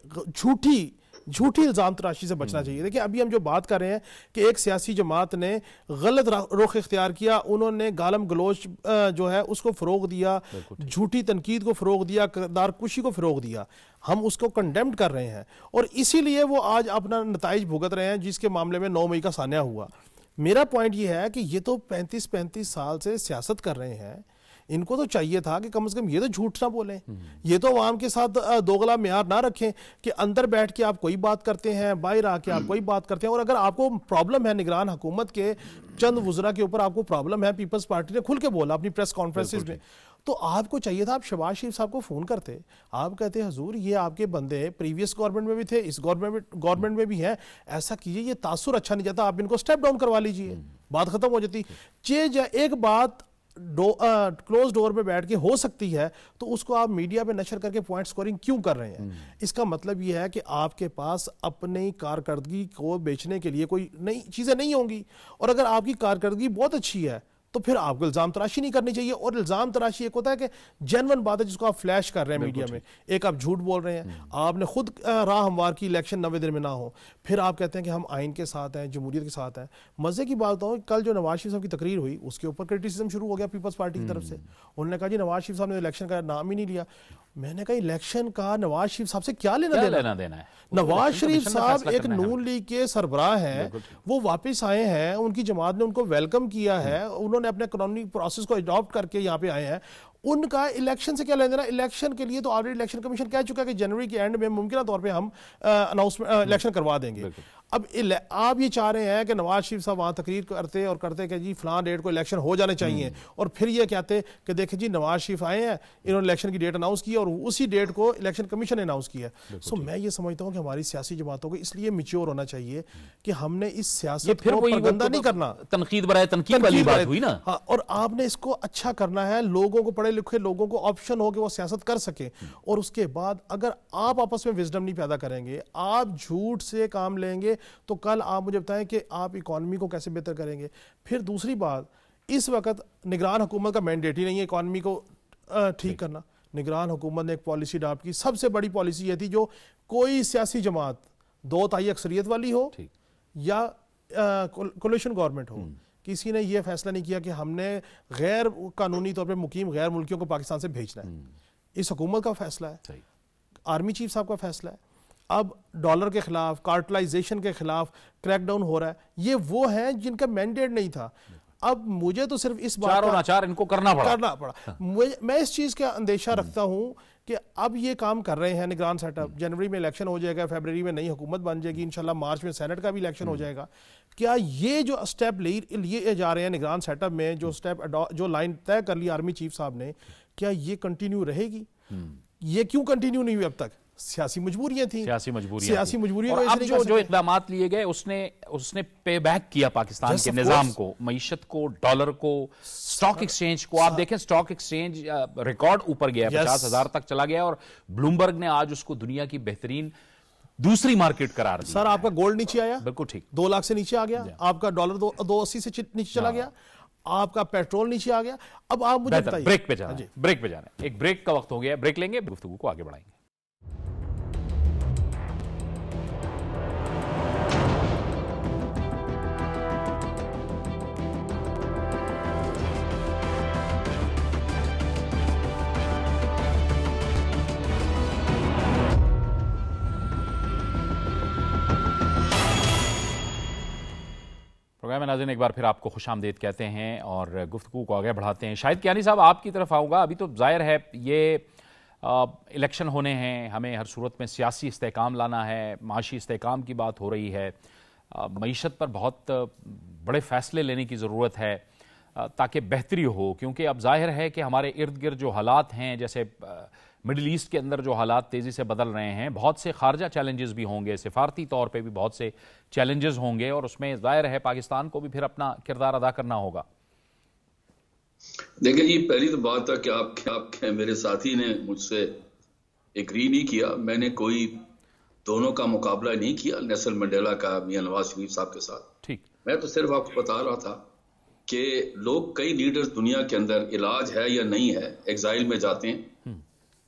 झूठी इल्ज़ाम तराशी से बचना चाहिए। देखिए अभी हम जो बात कर रहे हैं कि एक सियासी जमात ने गलत रुख इख्तियार किया, उन्होंने गालम गलोच जो है उसको फ़रोग दिया, झूठी तनकीद को फ़रोग दिया, किरदार कुशी को फ़रोग दिया, हम उसको कंडेम्ड कर रहे हैं, और इसीलिए वो आज अपना नताइज भुगत रहे हैं, जिसके मामले में 9 मई का सान्या हुआ। मेरा पॉइंट ये है कि ये तो 35 साल से सियासत कर रहे हैं, इनको तो चाहिए था कि कम से कम ये तो झूठ ना बोलें, ये तो आवाम के साथ दोगला म्यार ना रखें कि अंदर बैठ के आप कोई बात करते हैं, बाहर आके आप कोई बात करते हैं। और अगर आपको प्रॉब्लम है निगरान हुकूमत के चंद वज़रा के ऊपर, आपको प्रॉब्लम है, पीपल्स पार्टी ने खुल के बोला अपनी प्रेस कॉन्फ्रेंसिस में, तो आपको चाहिए था आप शहबाज शरीफ साहब को फ़ोन करते, आप कहते हुजूर ये आपके बंदे प्रीवियस गवर्नमेंट में भी थे, इस गवर्नमेंट में भी हैं, ऐसा कीजिए, ये तासुर अच्छा नहीं जाता, आप इनको स्टेप डाउन करवा लीजिए, बात खत्म हो जाती। एक बात क्लोज डोर में बैठ के हो सकती है, तो उसको आप मीडिया पे नशर करके पॉइंट स्कोरिंग क्यों कर रहे हैं? इसका मतलब यह है कि आपके पास अपनी कारकर्दगी को बेचने के लिए कोई नई चीज़ें नहीं होंगी, और अगर आपकी कारकर्दगी बहुत अच्छी है तो फिर आपको इल्ज़ाम तराशी नहीं करनी चाहिए। और इल्ज़ाम तराशी एक होता है कि जेन्युइन बात है जिसको आप फ्लैश कर रहे हैं मीडिया में, एक आप झूठ बोल रहे हैं, आपने खुद राह हमवार की इलेक्शन 90 दिन में ना हो, फिर आप कहते हैं कि हम आइन के साथ हैं, जमहूरियत के साथ हैं। मज़े की बात बताऊँ, कल जो नवाज शरीफ साहब की तकरीर हुई उसके ऊपर क्रिटिसिज्म शुरू हो गया पीपल्स पार्टी की तरफ से। उन्होंने कहा जी नवाज शरीफ साहब ने इलेक्शन का नाम ही नहीं लिया। मैंने कहा इलेक्शन का नवाज शरीफ साहब से क्या लेना देना है? नवाज शरीफ साहब एक नून लीग के सरबराह हैं, वो वापस आए हैं, उनकी जमात ने उनको वेलकम किया है, उन्होंने अपने कानूनी प्रोसेस को अडॉप्ट करके यहाँ पे आए हैं। उनका इलेक्शन से क्या लेना देना? इलेक्शन के लिए तो ऑलरेडी इलेक्शन कमीशन कह चुका है कि जनवरी के एंड में मुमकिन तौर पे हम अनाउंसमेंट इलेक्शन करवा देंगे। अब आप ये चाह रहे हैं कि नवाज शरीफ साहब वहाँ तकरीर करते और करते कि जी फलां डेट को इलेक्शन हो जाने चाहिए, और फिर ये कहते कि देखें जी नवाज शरीफ आए हैं, इन्होंने इलेक्शन की डेट अनाउंस की और उसी डेट को इलेक्शन कमीशन ने अनाउंस किया। सो मैं ये समझता हूँ कि हमारी सियासी जमातों को इसलिए मैच्योर होना चाहिए कि हमने इस सियासत को गंदा नहीं करना, तनकीद बराए तनकीद वाली बात हुई ना। हाँ, और आपने इसको अच्छा करना है, लोगों को, पढ़े लिखे लोगों को ऑप्शन हो कि वो सियासत कर सके। और उसके बाद अगर आप आपस में विजडम नहीं पैदा करेंगे, आप झूठ से काम लेंगे, तो कल आप मुझे बताएं कि आप इकॉनमी को कैसे बेहतर करेंगे। फिर दूसरी बात, इस वक्त निगरान हुकूमत का मैंडेट ही नहीं है इकॉनमी को ठीक करना। निगरान हुकूमत ने एक पॉलिसी अडॉप्ट की, सबसे बड़ी पॉलिसी ये थी जो कोई सियासी जमात 2/3 अक्सरियत वाली हो या कोलिशन गवर्नमेंट हो, किसी ने यह फैसला नहीं किया कि हमने गैर कानूनी तौर पे मुकीम गैर मुल्कियों को पाकिस्तान से भेजना है। इस हुकूमत का फैसला है, आर्मी चीफ साहब का फैसला है। अब डॉलर के खिलाफ, कार्टलाइजेशन के खिलाफ क्रैकडाउन हो रहा है, ये वो हैं जिनका मैंडेट नहीं था। अब मुझे तो सिर्फ इस बात का चार इनको करना पड़ा। मैं इस चीज का अंदेशा रखता हूं कि अब ये काम कर रहे हैं निगरान सेटअप, जनवरी में इलेक्शन हो जाएगा, फरवरी में नई हुकूमत बन जाएगी, इंशाल्लाह मार्च में सेनेट का भी इलेक्शन हो जाएगा। क्या ये जो स्टेप लिए जा रहे हैं निगरान सेटअप में, जो स्टेप जो लाइन तय कर ली आर्मी चीफ साहब ने, क्या ये कंटिन्यू रहेगी? ये क्यों कंटिन्यू नहीं हुई अब तक? सियासी मजबूरियां थी, सियासी मजबूरियां। और अब जो इकदाम लिए गए उसने पे बैक किया पाकिस्तान के निजाम को, मईशत को, डॉलर को, स्टॉक एक्सचेंज को। आप देखें स्टॉक एक्सचेंज रिकॉर्ड ऊपर गया, 50,000 तक चला गया, और ब्लूमबर्ग ने आज उसको दुनिया की बेहतरीन दूसरी मार्केट करार दी। सर आपका गोल्ड नीचे आया, बिल्कुल ठीक, 2 लाख से नीचे आ गया, आपका डॉलर 280 से नीचे चला गया, आपका पेट्रोल नीचे आ गया। अब आप मुझे बताइए, ब्रेक पे जाना है, एक ब्रेक का वक्त हो गया, ब्रेक लेंगे, गुफ्तगू को आगे बढ़ाएंगे। प्रोग्राम में नाज़रीन एक बार फिर आपको खुशामदीद कहते हैं और गुफ्तगू को आगे बढ़ाते हैं। शाहिद कियानी साहब आपकी तरफ आऊँगा। अभी तो जाहिर है ये इलेक्शन होने हैं, हमें हर सूरत में सियासी इस्तेहकाम लाना है, माशी इस्तेहकाम की बात हो रही है, मईशत पर बहुत बड़े फैसले लेने की ज़रूरत है ताकि बेहतरी हो, क्योंकि अब जाहिर है कि हमारे इर्द गिर्द जो हालात हैं, जैसे मिडिल ईस्ट के अंदर जो हालात तेज़ी से बदल रहे हैं, बहुत से खारजा चैलेंजेस भी होंगे, सिफारती तौर पे भी बहुत से चैलेंजेस होंगे, और उसमें जाहिर है पाकिस्तान को भी फिर अपना किरदार अदा करना होगा। देखिए जी, पहली तो बात है कि आप मेरे साथी ने मुझसे एग्री नहीं किया। मैंने कोई दोनों का मुकाबला नहीं किया, नेल्सन मंडेला का मियां नवाज शरीफ साहब के साथ। ठीक, मैं तो सिर्फ आपको बता रहा था कि लोग, कई लीडर्स दुनिया के अंदर इलाज है या नहीं है एग्जाइल में जाते हैं।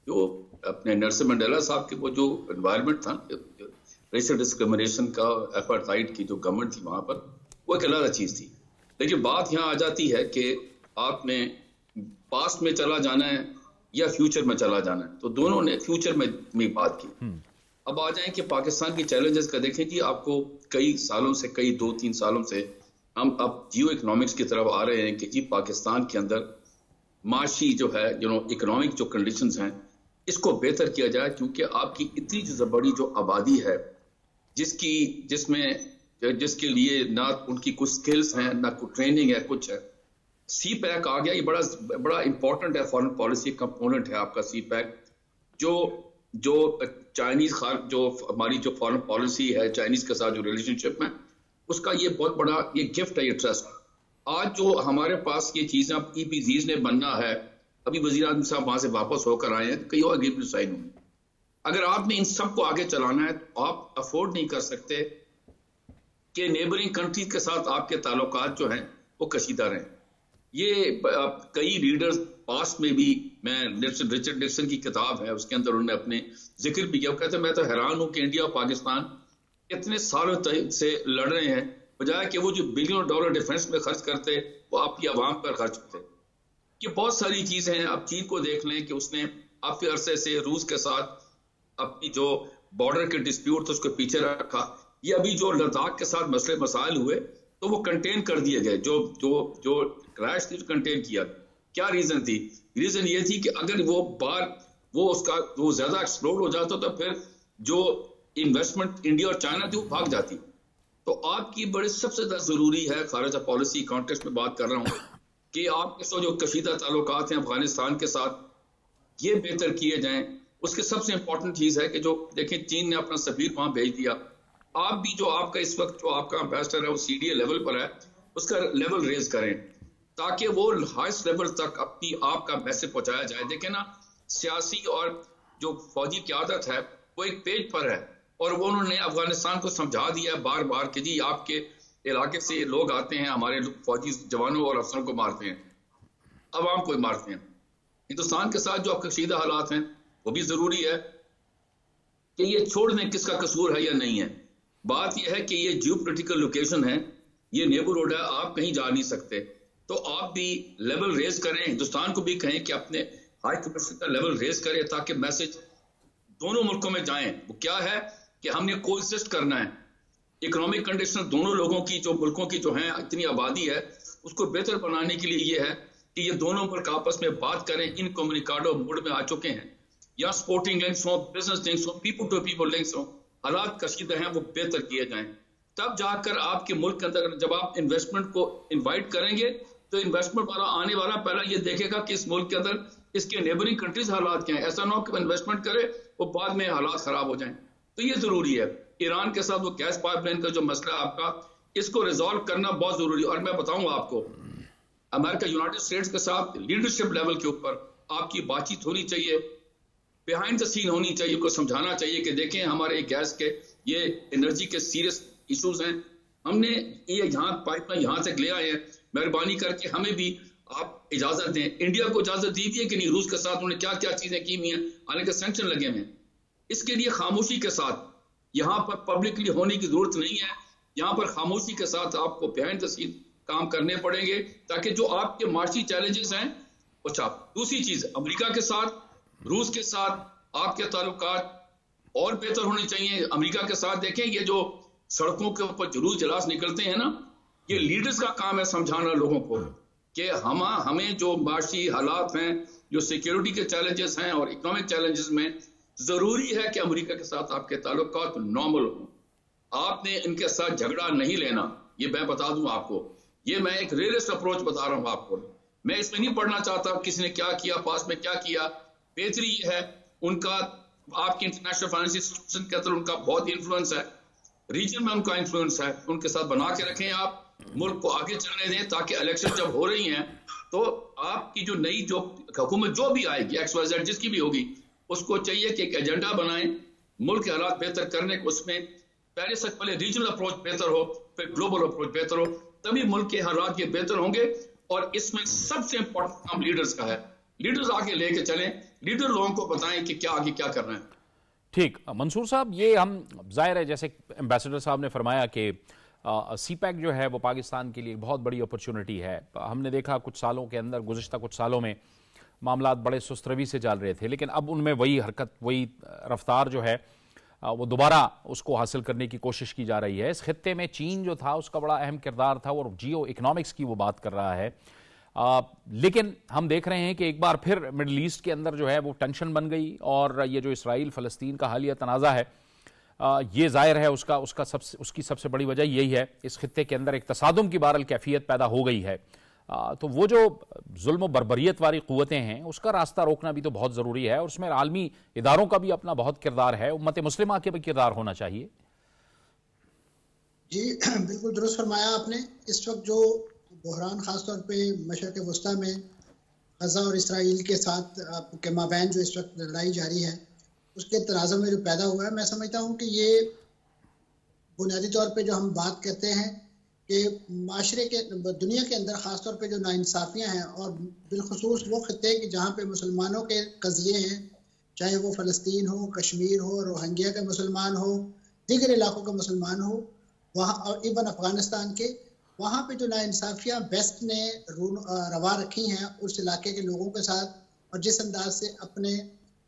जो अपने नेल्सन मंडेला साहब के वो जो एनवायरनमेंट था, रेशियल डिस्क्रिमिनेशन का, एपार्थाइड की जो गवर्नमेंट थी वहां पर, वो एक अलग चीज थी। लेकिन बात यहाँ आ जाती है कि आपने पास्ट में चला जाना है या फ्यूचर में चला जाना है। तो दोनों ने फ्यूचर में बात की। अब आ जाएं कि पाकिस्तान की चैलेंजेस का देखें कि आपको कई सालों से, कई 2-3 सालों से हम अब जियो इकोनॉमिक्स की तरफ आ रहे हैं कि जी पाकिस्तान के अंदर माशी जो है, इकोनॉमिक जो कंडीशंस हैं, इसको बेहतर किया जाए, क्योंकि आपकी इतनी जो बड़ी जो आबादी है, जिसके लिए ना उनकी कुछ स्किल्स हैं, ना कुछ ट्रेनिंग है, कुछ है। सी पैक आ गया, ये बड़ा इंपॉर्टेंट है, फॉरेन पॉलिसी कंपोनेंट है आपका सी पैक। जो चाइनीज जो हमारी जो फॉरेन पॉलिसी है, चाइनीज के साथ जो रिलेशनशिप है, उसका ये बहुत बड़ा ये गिफ्ट है, ये ट्रस्ट। आज जो हमारे पास ये चीजें अब EPZs ने बनना है, अभी वजीर आज़म साहब वहां से वापस होकर आए हैं, कई और एग्रीमेंट साइन हुए। अगर आपने इन सबको आगे चलाना है तो आप अफोर्ड नहीं कर सकते कि नेबरिंग कंट्रीज के साथ आपके ताल्लुकात जो हैं वो कशीदा रहें। ये कई लीडर्स पास्ट में भी, मैं रिचर्ड निक्सन की किताब है, उसके अंदर उन्होंने अपने जिक्र भी किया। कहते मैं तो हैरान हूं कि इंडिया और पाकिस्तान इतने सालों से लड़ रहे हैं, बजाय कि वो जो $1 बिलियन डिफेंस में खर्च करते वो आपकी आवाम पर खर्च होते। ये बहुत सारी चीजें हैं। आप चीन को देख लें कि उसने काफी अरसे से रूस के साथ अपनी जो बॉर्डर के डिस्प्यूट थे उसको पीछे रखा। ये अभी जो लद्दाख के साथ मसले मसाइल हुए तो वो कंटेन कर दिए गए, जो क्रैश थी कंटेन किया। क्या रीजन थी? रीजन ये थी कि अगर वो ज्यादा एक्सप्लोर हो जाता तो फिर जो इन्वेस्टमेंट इंडिया और चाइना थी वो भाग जाती। तो आपकी बड़े सबसे ज्यादा जरूरी है, खारिजा पॉलिसी कॉन्टेक्स्ट में बात कर रहा हूं, कि आपके साथ जो कशीदा ताल्लुकात हैं अफगानिस्तान के साथ, ये बेहतर किए जाएं। उसके सबसे इंपॉर्टेंट चीज है कि जो देखें, चीन ने अपना सफीर वहां भेज दिया। आप भी जो आपका इस वक्त जो आपका एम्बेसडर है वो CDA लेवल पर है, उसका लेवल रेज करें ताकि वो हाईएस्ट लेवल तक अपनी आपका मैसेज पहुंचाया जाए। देखें ना, सियासी और जो फौजी क़यादत है वो एक पेज पर है, और वो उन्होंने अफगानिस्तान को समझा दिया बार बार कि जी आपके इलाके से लोग आते हैं, हमारे फौजी जवानों और अफसरों को मारते हैं, अवाम को मारते हैं। हिंदुस्तान के साथ जो कशीदा हालात हैं वो भी जरूरी है कि ये छोड़ दें किसका कसूर है या नहीं है। बात यह है कि ये जियोपॉलिटिकल लोकेशन है, ये नेबरहुड है, आप कहीं जा नहीं सकते। तो आप भी लेवल रेज करें, हिंदुस्तान को भी कहें कि अपने हाई कमिश्नर का लेवल रेज करें ताकि मैसेज दोनों मुल्कों में जाएं। वो क्या है कि हमने कोएग्जिस्ट करना है। इकोनॉमिक कंडीशन दोनों लोगों की, जो मुल्कों की जो है, इतनी आबादी है, उसको बेहतर बनाने के लिए ये है कि ये दोनों मुल्क आपस में बात करें। इन कम्युनिकाडो मोड में आ चुके हैं, या स्पोर्टिंग लिंक्स हो, बिजनेस लिंक्स हो, पीपल टू पीपल लिंक्स हो, हालात कशीदा हैं वो बेहतर किए जाएं। तब जाकर आपके मुल्क के अंदर जब आप इन्वेस्टमेंट को इनवाइट करेंगे तो इन्वेस्टमेंट वाला आने वाला पहला ये देखेगा कि इस मुल्क के अंदर इसके नेबरिंग कंट्रीज हालात क्या है। ऐसा ना हो कि इन्वेस्टमेंट करे वो बाद में हालात खराब हो जाएं। तो ये जरूरी है। ईरान के साथ वो गैस पाइपलाइन का जो मसला आपका, इसको रिजॉल्व करना बहुत जरूरी है। और मैं बताऊंगा आपको, अमेरिका यूनाइटेड स्टेट्स के साथ लीडरशिप लेवल के ऊपर आपकी बातचीत होनी चाहिए, बिहाइंड द सीन होनी चाहिए, को समझाना चाहिए कि देखें हमारे गैस के ये एनर्जी के सीरियस इश्यूज हैं, हमने ये यहाँ पाइपलाइन यहाँ तक ले आए हैं, मेहरबानी करके हमें भी आप इजाजत दें। इंडिया को इजाजत दी है कि नहीं? रूस के साथ उन्होंने क्या क्या चीजें की हुई हैं, हालांकि के सैंक्शन लगे हुए हैं। इसके लिए खामोशी के साथ यहाँ पर पब्लिकली होने की जरूरत नहीं है। यहाँ पर खामोशी के साथ आपको बिहाइंड द सीन काम करने पड़ेंगे ताकि जो आपके माशी चैलेंजेस हैं वो छाप। दूसरी चीज, अमेरिका के साथ, रूस के साथ आपके ताल्लुकात और बेहतर होने चाहिए। अमेरिका के साथ देखें, ये जो सड़कों के ऊपर जुलूस जलास निकलते हैं ना, ये लीडर्स का काम है समझाना लोगों को कि हमें जो माशी हालात हैं जो सिक्योरिटी के चैलेंजेस हैं और इकोनॉमिक चैलेंजेस में जरूरी है कि अमेरिका के साथ आपके ताल्लुकात नॉर्मल हो। आपने इनके साथ झगड़ा नहीं लेना, ये मैं बता दूं आपको। ये मैं एक रियलिस्ट अप्रोच बता रहा हूं आपको। मैं इसमें नहीं पढ़ना चाहता किसी ने क्या किया, पास में क्या किया। बेहतरी ये है उनका आपके इंटरनेशनल फाइनेंशियल इंस्टीट्यूशन के अंदर उनका बहुत इन्फ्लुएंस है, रीजन में उनका इन्फ्लुएंस है। उनके साथ बना के रखें, आप मुल्क को आगे चलने दें, ताकि इलेक्शन जब हो रही हैं तो आपकी जो नई जो हुकूमत जो भी आएगी XYZ जिसकी भी होगी, उसको चाहिए कि एक एजेंडा बनाएं मुल्क के हालात बेहतर करने को। उसमें पहले रीजनल अप्रोच बेहतर हो, फिर ग्लोबल अप्रोच बेहतर हो, तभी मुल्क के हालात ये बेहतर होंगे। और इसमें सबसे इंपॉर्टेंट काम लीडर्स का है। लीडर्स आगे लेके चलें, लीडर लोगों को बताएं कि क्या आगे क्या करना है। ठीक, मंसूर साहब, ये हम जाहिर है जैसे एम्बेसडर साहब ने फरमाया कि CPEC जो है वो पाकिस्तान के लिए बहुत बड़ी अपॉर्चुनिटी है। हमने देखा कुछ सालों के अंदर, गुज़िश्ता कुछ सालों में मामलात बड़े सुस्त रवी से चल रहे थे, लेकिन अब उनमें वही हरकत, वही रफ्तार जो है वो दोबारा उसको हासिल करने की कोशिश की जा रही है। इस खित्ते में चीन जो था उसका बड़ा अहम किरदार था और जियो इकनॉमिक्स की वो बात कर रहा है। लेकिन हम देख रहे हैं कि एक बार फिर मिडल ईस्ट के अंदर जो है वो टेंशन बन गई, और ये जो इसराइल फ़लस्तीन का हालिया तनाज़ा है, ये ज़ाहिर है उसकी सबसे बड़ी वजह यही है। इस खित्ते के अंदर एक तसादुम की बहरहाल कैफियत पैदा हो गई है। तो वो जो जुल्म बर्बरियत वाली क़ुव्वतें हैं उसका रास्ता रोकना भी तो बहुत ज़रूरी है, और उसमें आलमी इदारों का भी अपना बहुत किरदार है, उम्मत मुस्लिमा के भी किरदार होना चाहिए। जी बिल्कुल दुरुस्त फरमाया आपने। इस वक्त जो बहरान ख़ासतौर पे मशरक़ वस्ता में गज़ा और इसराइल के साथ के माबैन जो इस वक्त लड़ाई जारी है, उसके तनाज़ुम में जो पैदा हुआ है, मैं समझता हूँ कि ये बुनियादी तौर पे जो हम बात करते हैं कि माशरे के दुनिया के अंदर ख़ासतौर पे जो नाइंसाफ़ियाँ हैं, और बिलखुसूस वो खित्ते कि जहाँ पे मुसलमानों के कज़िये हैं, चाहे वो फ़लस्तीन हो, कश्मीर हो, रोहिंग्या के मुसलमान हो, दीगर इलाकों के मुसलमान हो, वहाँ और इवन अफ़गानिस्तान के, वहाँ पे जो नाइंसाफ़ियाँ वेस्ट ने रवा रखी हैं उस इलाके के लोगों के साथ, और जिस अंदाज से अपने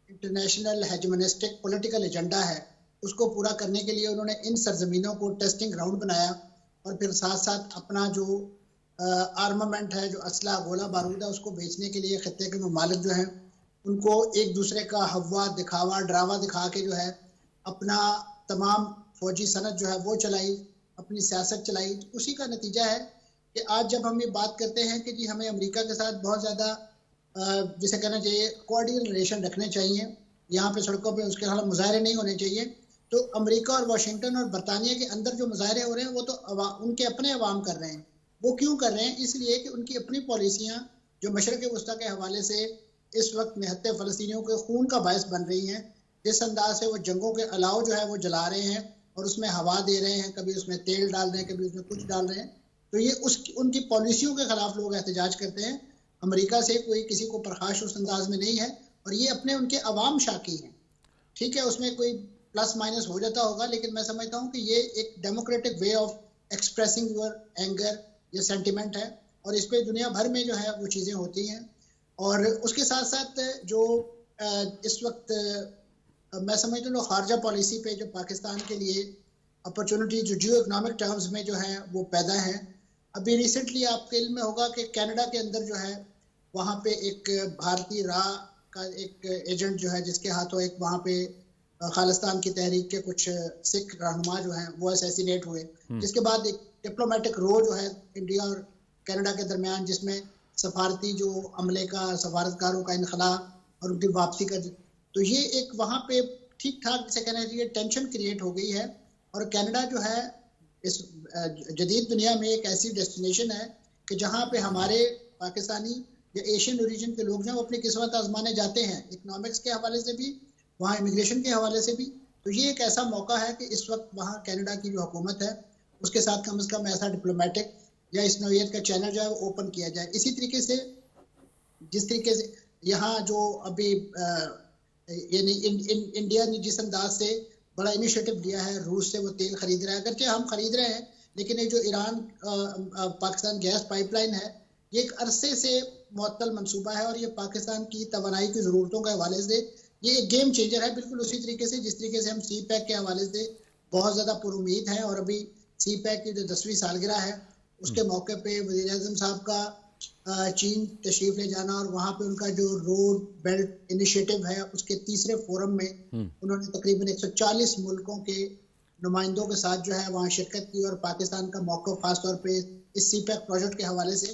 इंटरनेशनल हेजमोनिस्टिक पॉलिटिकल एजेंडा है उसको पूरा करने के लिए उन्होंने इन सरजमीनों को टेस्टिंग ग्राउंड बनाया, और फिर साथ साथ अपना जो आर्मामेंट है, जो असला गोला बारूद है, उसको बेचने के लिए खत्ते के ममालिक जो हैं उनको एक दूसरे का हवा दिखावा, ड्रावा दिखा के जो है अपना तमाम फौजी सनद जो है वो चलाई, अपनी सियासत चलाई। तो उसी का नतीजा है कि आज जब हम ये बात करते हैं कि जी हमें अमेरिका के साथ बहुत ज़्यादा जिसे कहना चाहिए कोऑर्डिनेट रिलेशन रखने चाहिए, यहाँ पे सड़कों पे उसके खिलाफ मुजाहरे नहीं होने चाहिए, तो अमेरिका और वाशिंगटन और बरतानिया के अंदर जो मुजाहरे हो रहे हैं वो तो उनके अपने अवाम कर रहे हैं। वो क्यों कर रहे हैं? इसलिए कि उनकी अपनी पॉलिसियाँ जो मशरक़ वस्ता के हवाले से इस वक्त निहत्ते फ़लस्तीनियों के खून का बायस बन रही हैं। जिस अंदाज से वो जंगों के अलाव जो है वो जला रहे हैं और उसमें हवा दे रहे हैं, कभी उसमें तेल डाल रहे हैं, कभी उसमें कुछ डाल रहे हैं, तो ये उनकी पॉलिसियों के खिलाफ लोग एहतजाज करते हैं। अमेरिका से कोई किसी को प्रकाश उस अंदाज में नहीं है, और ये अपने उनके अवाम शाकी हैं। ठीक है, उसमें कोई प्लस माइनस हो जाता होगा, लेकिन मैं समझता हूँ कि ये एक democratic way of expressing your anger, ये सेंटिमेंट है, और इस पर दुनिया भर में जो है वो चीज़ें होती हैं। और उसके साथ साथ जो इस वक्त मैं समझता हूँ खारजा पॉलिसी पे जो पाकिस्तान के लिए अपॉर्चुनिटी जो जियो इकोनॉमिक टर्म्स में जो है वो पैदा है। अभी रिसेंटली आपके इल्म में होगा कि कनाडा के अंदर जो है वहाँ पे एक भारतीय राह का एक एजेंट जो है, जिसके हाथों एक वहाँ पे खालिस्तान की तहरीक के कुछ सिख रहनुमा जो हैं वो असैसिनेट हुए, जिसके बाद एक डिप्लोमेटिक रो जो है इंडिया और कनाडा के दरमियान, जिसमें सफारती जो अमले का, सफारतकारों का इनखला और उनकी वापसी का, तो ये एक वहाँ पे ठीक ठाक जिसे कहना चाहिए टेंशन क्रिएट हो गई है। और कनाडा जो है इस जदीद दुनिया में एक ऐसी डेस्टिनेशन है कि जहाँ पे हमारे पाकिस्तानी या एशियन ओरिजिन के लोग जो अपनी किस्मत आजमाने जाते हैं, इकोनॉमिक्स के हवाले से भी, वहाँ इमिग्रेशन के हवाले से भी। तो ये एक ऐसा मौका है कि इस वक्त वहाँ कनाडा की जो हुकूमत है उसके साथ कम से कम ऐसा डिप्लोमेटिक या इस नौयत का चैनल जो है वो ओपन किया जाए। इसी तरीके से जिस तरीके से यहाँ जो अभी यानी इंडिया ने जिस अंदाज से बड़ा इनिशिएटिव लिया है, रूस से वो तेल खरीद रहा है, अगरचे हम खरीद रहे हैं, लेकिन ये जो ईरान पाकिस्तान गैस पाइपलाइन है ये एक अरसे से मुअत्तल मंसूबा है, और ये पाकिस्तान की तवानाई की ज़रूरतों के हवाले से ये एक गेम चेंजर है। बिल्कुल उसी तरीके से जिस तरीके से हम CPEC के हवाले से बहुत ज़्यादा पुरुमीद हैं, और अभी CPEC की जो 10वीं सालगिरह है उसके मौके पे वज़ीर-ए-आज़म साहब का चीन तशरीफ ले जाना और वहाँ पे उनका जो रोड बेल्ट इनिशिएटिव है उसके तीसरे फोरम में उन्होंने तकरीबन 140 मुल्कों के नुमाइंदों के साथ जो है वहाँ शिरकत की और पाकिस्तान का मौक़िफ़ खासतौर पे इस CPEC प्रोजेक्ट के हवाले से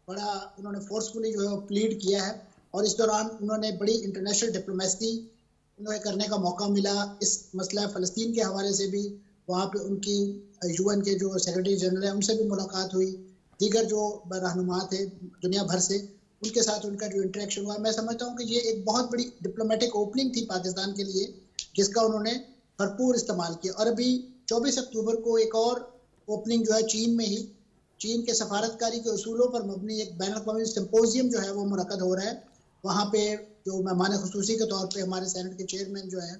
बड़ा उन्होंने फोर्सफुली जो है वो प्लीड किया है। और इस दौरान उन्होंने बड़ी इंटरनेशनल डिप्लोमेसी उन्हें करने का मौका मिला। इस मसला फ़लस्तीन के हवाले से भी वहाँ पे उनकी UN के जो सेक्रेटरी जनरल है उनसे भी मुलाकात हुई, दीगर जो रहनुमा थे दुनिया भर से उनके साथ उनका जो इंटरेक्शन हुआ, मैं समझता हूँ कि ये एक बहुत बड़ी डिप्लोमेटिक ओपनिंग थी पाकिस्तान के लिए जिसका उन्होंने भरपूर इस्तेमाल किया। और अभी 24 अक्टूबर को एक और ओपनिंग जो है चीन में ही, चीन के सफारतकारी के उसूलों पर मबनी एक बैनुल-अक़वामी सिम्पोजियम जो है वो मुनक़्क़द हो रहा है। वहाँ पे जो मेहमान खुसूसी के तौर पे हमारे सेनेट के चेयरमैन जो हैं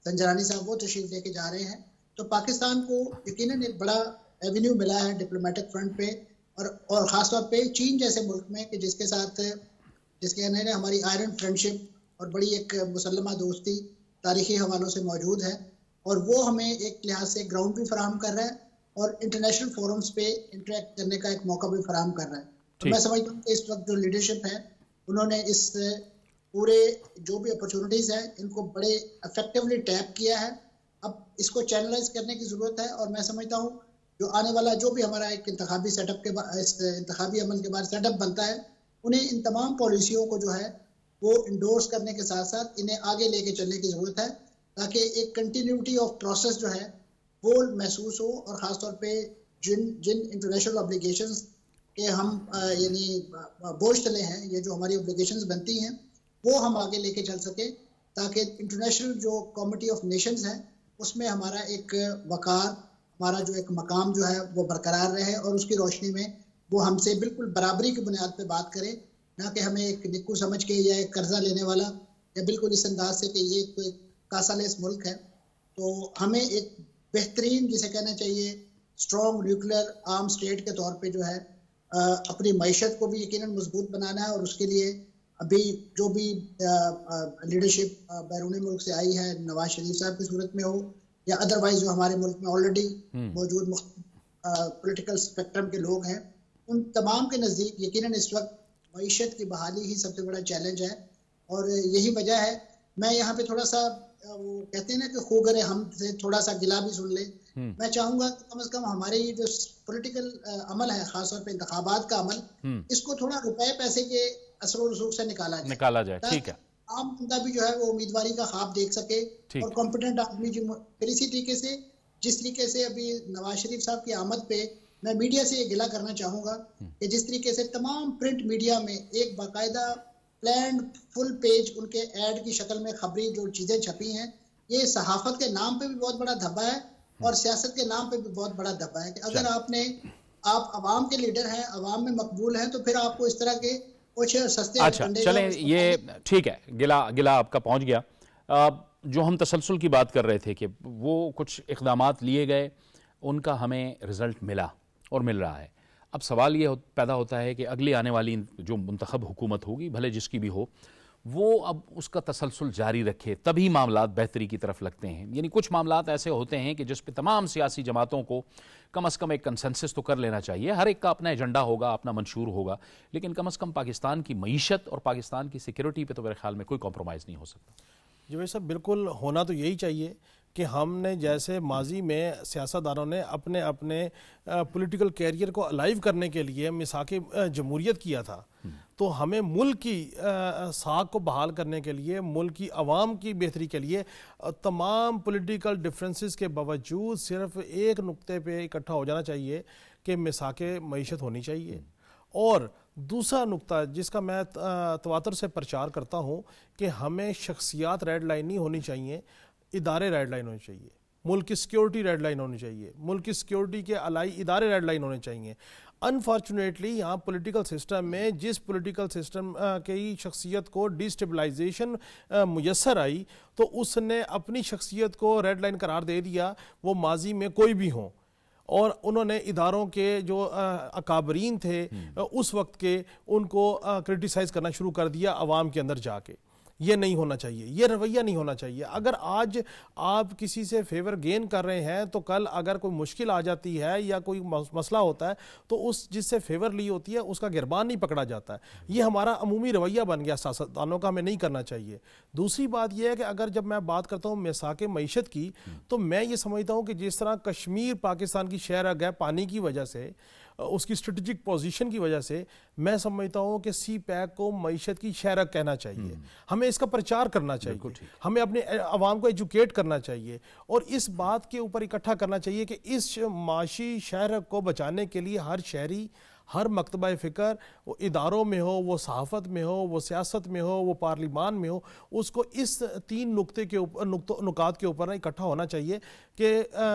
संजरानी साहब वो तशरीफ लेके जा रहे हैं। तो पाकिस्तान को यकीनन एक बड़ा एवेन्यू मिला है डिप्लोमेटिक फ्रंट पे और ख़ासतौर पे चीन जैसे मुल्क में कि जिसके अंदर हमारी आयरन फ्रेंडशिप और बड़ी एक मुसल्लमा दोस्ती तारीखी हवालों से मौजूद है और वो हमें एक लिहाज से ग्राउंड भी फराहम कर रहा है और इंटरनेशनल फोरम्स पे इंटरेक्ट करने का एक मौका भी फराहम कर रहा है। तो मैं समझता हूँ कि इस वक्त जो लीडरशिप है उन्होंने इस पूरे जो भी अपॉर्चुनिटीज़ हैं इनको बड़े इफेक्टिवली टैप किया है। अब इसको चैनलाइज करने की ज़रूरत है और मैं समझता हूँ जो आने वाला जो भी हमारा एक इंतखाबी सेटअप के बाद इस इंतखाबी अमल के बाद सेटअप बनता है उन्हें इन तमाम पॉलिसियों को जो है वो इंडोर्स करने के साथ साथ इन्हें आगे लेके चलने की ज़रूरत है ताकि एक कंटिन्यूटी ऑफ प्रोसेस जो है वो महसूस हो और ख़ासतौर पे जिन इंटरनेशनल ऑब्लिगेशंस के हम यानी बोझ तले हैं, ये जो हमारी ऑब्लिगेशंस बनती हैं वो हम आगे लेके चल सके ताकि इंटरनेशनल जो कम्युनिटी ऑफ नेशंस है उसमें हमारा एक वकार, हमारा जो एक मकाम जो है वो बरकरार रहे और उसकी रोशनी में वो हमसे बिल्कुल बराबरी की बुनियाद पे बात करे, ना कि हमें एक निक्कू समझ के या एक कर्जा लेने वाला या बिल्कुल इस अंदाज से कि ये कोई कासालेस मुल्क है। तो हमें एक बेहतरीन जिसे कहना चाहिए स्ट्रॉन्ग न्यूक्लियर आर्म स्टेट के तौर पे जो है अपनी मईशत को भी यकीनन मजबूत बनाना है और उसके लिए अभी जो भी लीडरशिप बैरूनी मुल्क से आई है, नवाज शरीफ साहब की सूरत में हो या अदरवाइज जो हमारे मुल्क में ऑलरेडी मौजूद पॉलिटिकल स्पेक्ट्रम के लोग हैं, उन तमाम के नज़दीक यकीनन इस वक्त मईशत की बहाली ही सबसे बड़ा चैलेंज है। और यही वजह है मैं यहाँ पे थोड़ा सा वो कहते हैं ना कि खूगरे हम से थोड़ा सा गिला भी सुन ले। मैं चाहूंगा कम से कम हमारे ये जो पॉलिटिकल अमल है, खासतौर पे इंतखाबात का अमल, इसको थोड़ा रुपए पैसे के असर रसूख से निकाला जाए। ठीक है, आम बंदा भी जो है वो उम्मीदवारी का ख्वाब देख सके और कॉम्पिटेंट आदमी जो फिर इसी तरीके से जिस तरीके से अभी नवाज शरीफ साहब की आमद पे मैं मीडिया से ये गिला करना चाहूंगा कि जिस तरीके से तमाम प्रिंट मीडिया में एक बाकायदा प्लान्ड फुल पेज उनके ऐड की शक्ल में खबरी जो चीजें छपी हैं, ये सहाफत के नाम पे भी बहुत बड़ा धब्बा है और सियासत के नाम पे भी बहुत बड़ा धब्बा है कि अगर आप अवाम के लीडर हैं, अवाम में मकबूल हैं, तो फिर आपको इस तरह के कुछ सस्ते चलें, ये ठीक है, गिला आपका पहुंच गया। जो हम तसलसल की बात कर रहे थे कि वो कुछ इक़दामात लिए गए, उनका हमें रिजल्ट मिला और मिल रहा है। अब सवाल ये पैदा होता है कि अगली आने वाली जो मुंतखब हुकूमत होगी, भले जिसकी भी हो, वो अब उसका तसलसल जारी रखे, तभी मामलात बेहतरी की तरफ लगते हैं। यानी कुछ मामलात ऐसे होते हैं कि जिस पे तमाम सियासी जमातों को कम से कम एक कंसेंसस तो कर लेना चाहिए। हर एक का अपना एजेंडा होगा, अपना मंशूर होगा, लेकिन कम से कम पाकिस्तान की मईशत और पाकिस्तान की सिक्योरिटी पे तो मेरे ख्याल में कोई कॉम्प्रोमाइज़ नहीं हो सकता। जी भाई साहब, बिल्कुल होना तो यही चाहिए कि हमने जैसे माजी में सियासतदानों ने अपने अपने पॉलिटिकल कैरियर को अलाइव करने के लिए मिसाक जमहूरियत किया था, तो हमें मुल्क की साख को बहाल करने के लिए, मुल्क की आवाम की बेहतरी के लिए तमाम पॉलिटिकल डिफरेंसेस के बावजूद सिर्फ एक नुक्ते पे इकट्ठा हो जाना चाहिए कि मिसाक मईशत होनी चाहिए। और दूसरा नुक्ता जिसका मैं तवातर से प्रचार करता हूँ कि हमें शख्सियात रेड लाइन नहीं होनी चाहिए, इदारे रेड लाइन होनी चाहिए। मुल्क की सिक्योरिटी रेड लाइन होनी चाहिए, मुल्क की सिक्योरिटी के अलाई इदारे रेड लाइन होने चाहिए। अनफॉर्चुनेटली यहाँ पॉलिटिकल सिस्टम में जिस पॉलिटिकल सिस्टम की शख्सियत को डिस्टेबलाइजेशन मुयसर आई, तो उसने अपनी शख्सियत को रेड लाइन करार दे दिया, वो माजी में कोई भी हो। और उन्होंने इदारों के जो अकाबरीन थे उस वक्त के, उनको क्रिटिसाइज़ करना शुरू कर दिया अवाम के अंदर जाके। ये नहीं होना चाहिए, ये रवैया नहीं होना चाहिए। अगर आज आप किसी से फेवर गेन कर रहे हैं तो कल अगर कोई मुश्किल आ जाती है या कोई मसला होता है तो उस जिससे फेवर ली होती है उसका गिरबान नहीं पकड़ा जाता है। ये हमारा अमूमी रवैया बन गया सियासतदानों का, हमें नहीं करना चाहिए। दूसरी बात यह है कि अगर जब मैं बात करता हूँ मिसाके मईशत की, तो मैं ये समझता हूँ कि जिस तरह कश्मीर पाकिस्तान की शहरग है पानी की वजह से, उसकी स्ट्रेटेजिक पोजीशन की वजह से, मैं समझता हूं कि सी पैक को मईशत की शहरग कहना चाहिए। हमें इसका प्रचार करना चाहिए, हमें अपने अवाम को एजुकेट करना चाहिए और इस बात के ऊपर इकट्ठा करना चाहिए कि इस माशी शहरग को बचाने के लिए हर शहरी, हर मकतबा फ़िक्र, वो इदारों में हो, वो सहाफ़त में हो, वो सियासत में हो, वो पार्लिमान में हो, उसको इस 3 नुक्ते के ऊपर नुकात के ऊपर इकट्ठा होना चाहिए कि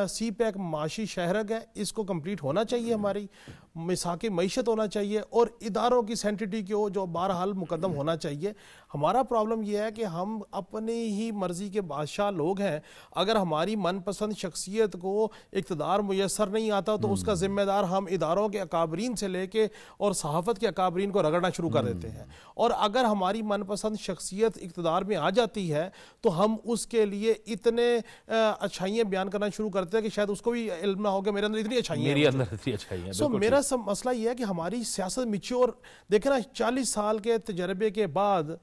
सी पैक माशी शहरग है, इसको कंप्लीट होना चाहिए, हमारी मिसाके मईशत होना चाहिए और इदारों की सेंटिटी को जो बहरहाल मुकदम होना चाहिए। हमारा प्रॉब्लम यह है कि हम अपनी ही मर्ज़ी के बादशाह लोग हैं। अगर हमारी मनपसंद शख्सियत को इक़्तिदार मुयस्सर नहीं आता तो उसका ज़िम्मेदार हम इदारों के अकाबरीन से लेके और सहाफ़त के अकाबरीन को रगड़ना शुरू कर देते हैं। और अगर हमारी मनपसंद शख्सियत इक़्तिदार में आ जाती है तो हम उसके लिए इतने अच्छाइयाँ बयान करना शुरू करते हैं कि शायद उसको भी इल्म ना हो कि मेरे अंदर इतनी अच्छाइयाँ। सो मेरा मसला यह है कि हमारी सियासत मिच्योर, देखे ना 40 साल के तजर्बे के बाद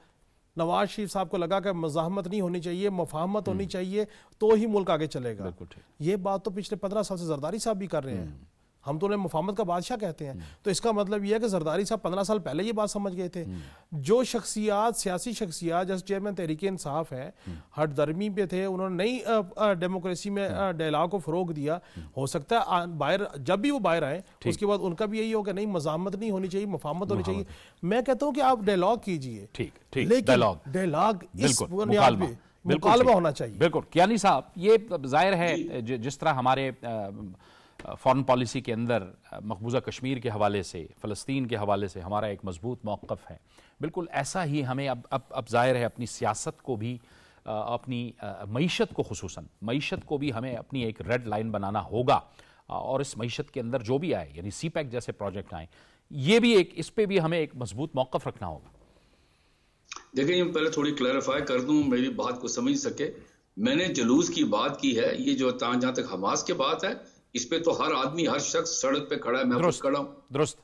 नवाज शरीफ साहब को लगा कि मज़ाहमत नहीं होनी चाहिए, मुफाहमत होनी चाहिए तो ही मुल्क आगे चलेगा। ये बात तो पिछले 15 साल से जरदारी साहब भी कर रहे हैं। हम तो उन्हें मुफाहमत का बादशाह कहते हैं। तो इसका मतलब यह है कि जरदारी साहब 15 साल पहले ये बात समझ गए थे। जो शख्सियात, सियासी शख्सियात जैसे चेयरमैन तहरीक इंसाफ हैं, हट दरमी पे थे, उन्होंने नई डेमोक्रेसी में डायलॉग को फ़रोग दिया। हो सकता है बाहर जब भी वो बाहर आए उसके बाद उनका भी यही हो कि नहीं मज़ाहमत नहीं होनी चाहिए, मुफाहमत होनी चाहिए। मैं कहता हूँ कि आप डायलॉग कीजिए, लेकिन डायलॉग इस बुनियाद पे मुकालबा होना चाहिए। बिल्कुल कियानी साहब, ये जाहिर है जिस तरह हमारे फॉरेन पॉलिसी के अंदर मकबूजा कश्मीर के हवाले से, फ़लस्तीन के हवाले से हमारा एक मजबूत मौक़िफ़ है, बिल्कुल ऐसा ही हमें अब जाहिर है अपनी सियासत को भी, अपनी मईशत को, खुसूसन मईशत को भी हमें अपनी एक रेड लाइन बनाना होगा। और इस मईशत के अंदर जो भी आए, यानी सी पैक जैसे प्रोजेक्ट आए, ये भी एक, इस पर भी हमें एक मजबूत मौक़िफ़ रखना होगा। देखिए, मैं पहले थोड़ी क्लैरिफाई कर दूं, मेरी बात को समझ सके। मैंने जुलूस की बात की है, ये जो जहां तक हमास की बात है, इस पे तो हर आदमी, हर शख्स सड़क पे खड़ा है, मैं खुद खड़ा हूं,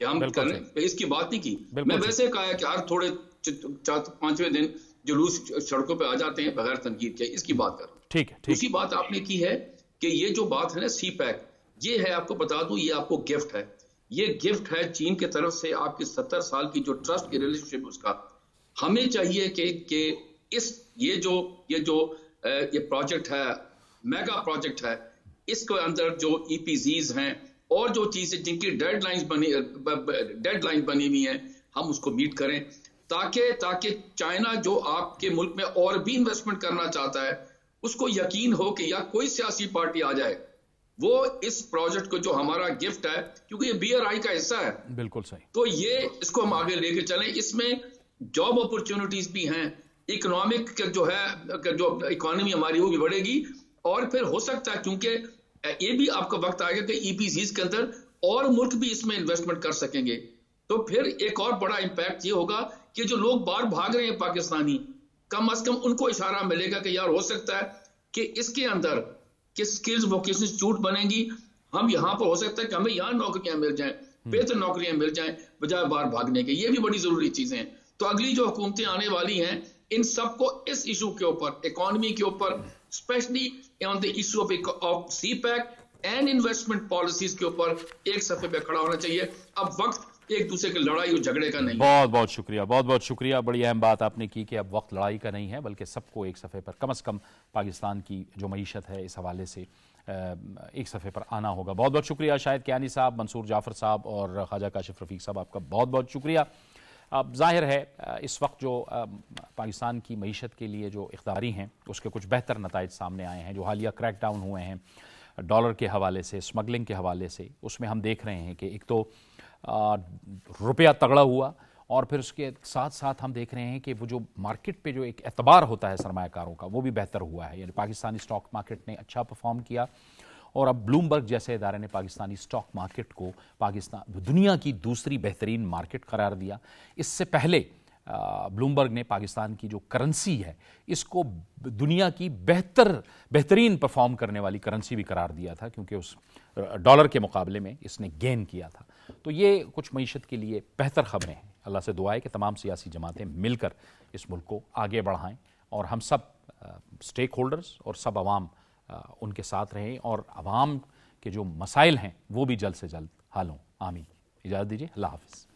हम करें, इसकी बात नहीं की। मैं वैसे कहा है कि हर थोड़े 4-5वें दिन जुलूस सड़कों पे आ जाते हैं बगैर तनकीद के, इसकी बात कर रहा हूं। ठीक है। दूसरी बात आपने की है कि ये जो बात है ना सी पैक, ये है, आपको बता दूं, ये आपको गिफ्ट है। ये गिफ्ट है चीन की तरफ से, आपकी 70 साल की जो ट्रस्ट की रिलेशनशिप, उसका हमें चाहिए कि ये प्रोजेक्ट है, मेगा प्रोजेक्ट है, इसके अंदर जो ईपीजीज हैं और जो चीजें जिनकी डेडलाइन बनी हुई है, हम उसको मीट करें, ताकि चाइना जो आपके मुल्क में और भी इन्वेस्टमेंट करना चाहता है, उसको यकीन हो कि या कोई सियासी पार्टी आ जाए, वो इस प्रोजेक्ट को, जो हमारा गिफ्ट है, क्योंकि ये BRI का हिस्सा है, बिल्कुल सही, तो ये इसको हम आगे लेके चलें। इसमें जॉब अपॉर्चुनिटीज भी हैं, इकोनॉमिक जो इकोनॉमी हमारी वो भी बढ़ेगी, और फिर हो सकता है, क्योंकि ये भी आपका वक्त आएगा कि ईपीजीज के अंदर और मुल्क भी इसमें इन्वेस्टमेंट कर सकेंगे, तो फिर एक और बड़ा इंपैक्ट ये होगा कि जो लोग बाहर भाग रहे हैं पाकिस्तानी, कम अज कम उनको इशारा मिलेगा कि यार हो सकता है कि इसके अंदर कि स्किल्स वोकेशनल इंस्टीट्यूट बनेंगी, हम यहाँ पर हो सकता है कि हमें यहाँ नौकरियां मिल जाएं, बेहतर नौकरियां मिल जाएं, बजाय बाहर भागने के। ये भी बड़ी जरूरी चीजें हैं। तो अगली जो हुकूमतें आने वाली हैं, इन सबको इस इशू के ऊपर, इकोनॉमी के ऊपर, specially on the issue of CPEC and investment policies के ऊपर एक सफे पे खड़ा होना चाहिए। अब वक्त एक दूसरे की लड़ाई और झगड़े का नहीं। बहुत बहुत शुक्रिया, बहुत बहुत शुक्रिया। बड़ी अहम बात आपने की कि अब वक्त लड़ाई का नहीं है, बल्कि सबको एक सफ़े पर, कम से कम पाकिस्तान की जो मईशत है इस हवाले से एक सफ़े पर आना होगा। बहुत बहुत शुक्रिया शाहिद कियानी साहब, मंसूर जाफ़र साहब और ख्वाजा काशिफ रफ़ीक साहब, आपका बहुत बहुत शुक्रिया। अब जाहिर है इस वक्त जो पाकिस्तान की मईशत के लिए जो इक़्तिदारी हैं, उसके कुछ बेहतर नताइज सामने आए हैं। जो हालिया क्रैक डाउन हुए हैं डॉलर के हवाले से, स्मगलिंग के हवाले से, उसमें हम देख रहे हैं कि एक तो रुपया तगड़ा हुआ, और फिर उसके साथ साथ हम देख रहे हैं कि वो जो मार्केट पे जो एक एतबार होता है सरमायाकारों का, वो भी बेहतर हुआ है। यानी पाकिस्तानी स्टॉक मार्केट ने अच्छा परफॉर्म किया, और अब ब्लूमबर्ग जैसे इदारे ने पाकिस्तानी स्टॉक मार्केट को दुनिया की दूसरी बेहतरीन मार्केट करार दिया। इससे पहले ब्लूमबर्ग ने पाकिस्तान की जो करेंसी है इसको दुनिया की बेहतरीन परफॉर्म करने वाली करेंसी भी करार दिया था, क्योंकि उस डॉलर के मुकाबले में इसने गेन किया था। तो ये कुछ मईशत के लिए बेहतर खबरें हैं। अल्लाह से दुआ है कि तमाम सियासी जमातें मिलकर इस मुल्क को आगे बढ़ाएं और हम सब स्टेक होल्डर्स और सब अवाम उनके साथ रहें और अवाम के जो मसाइल हैं वो भी जल्द से जल्द हल हों। आमीन। इजाज़त दीजिए, अल्लाह हाफ़िज़।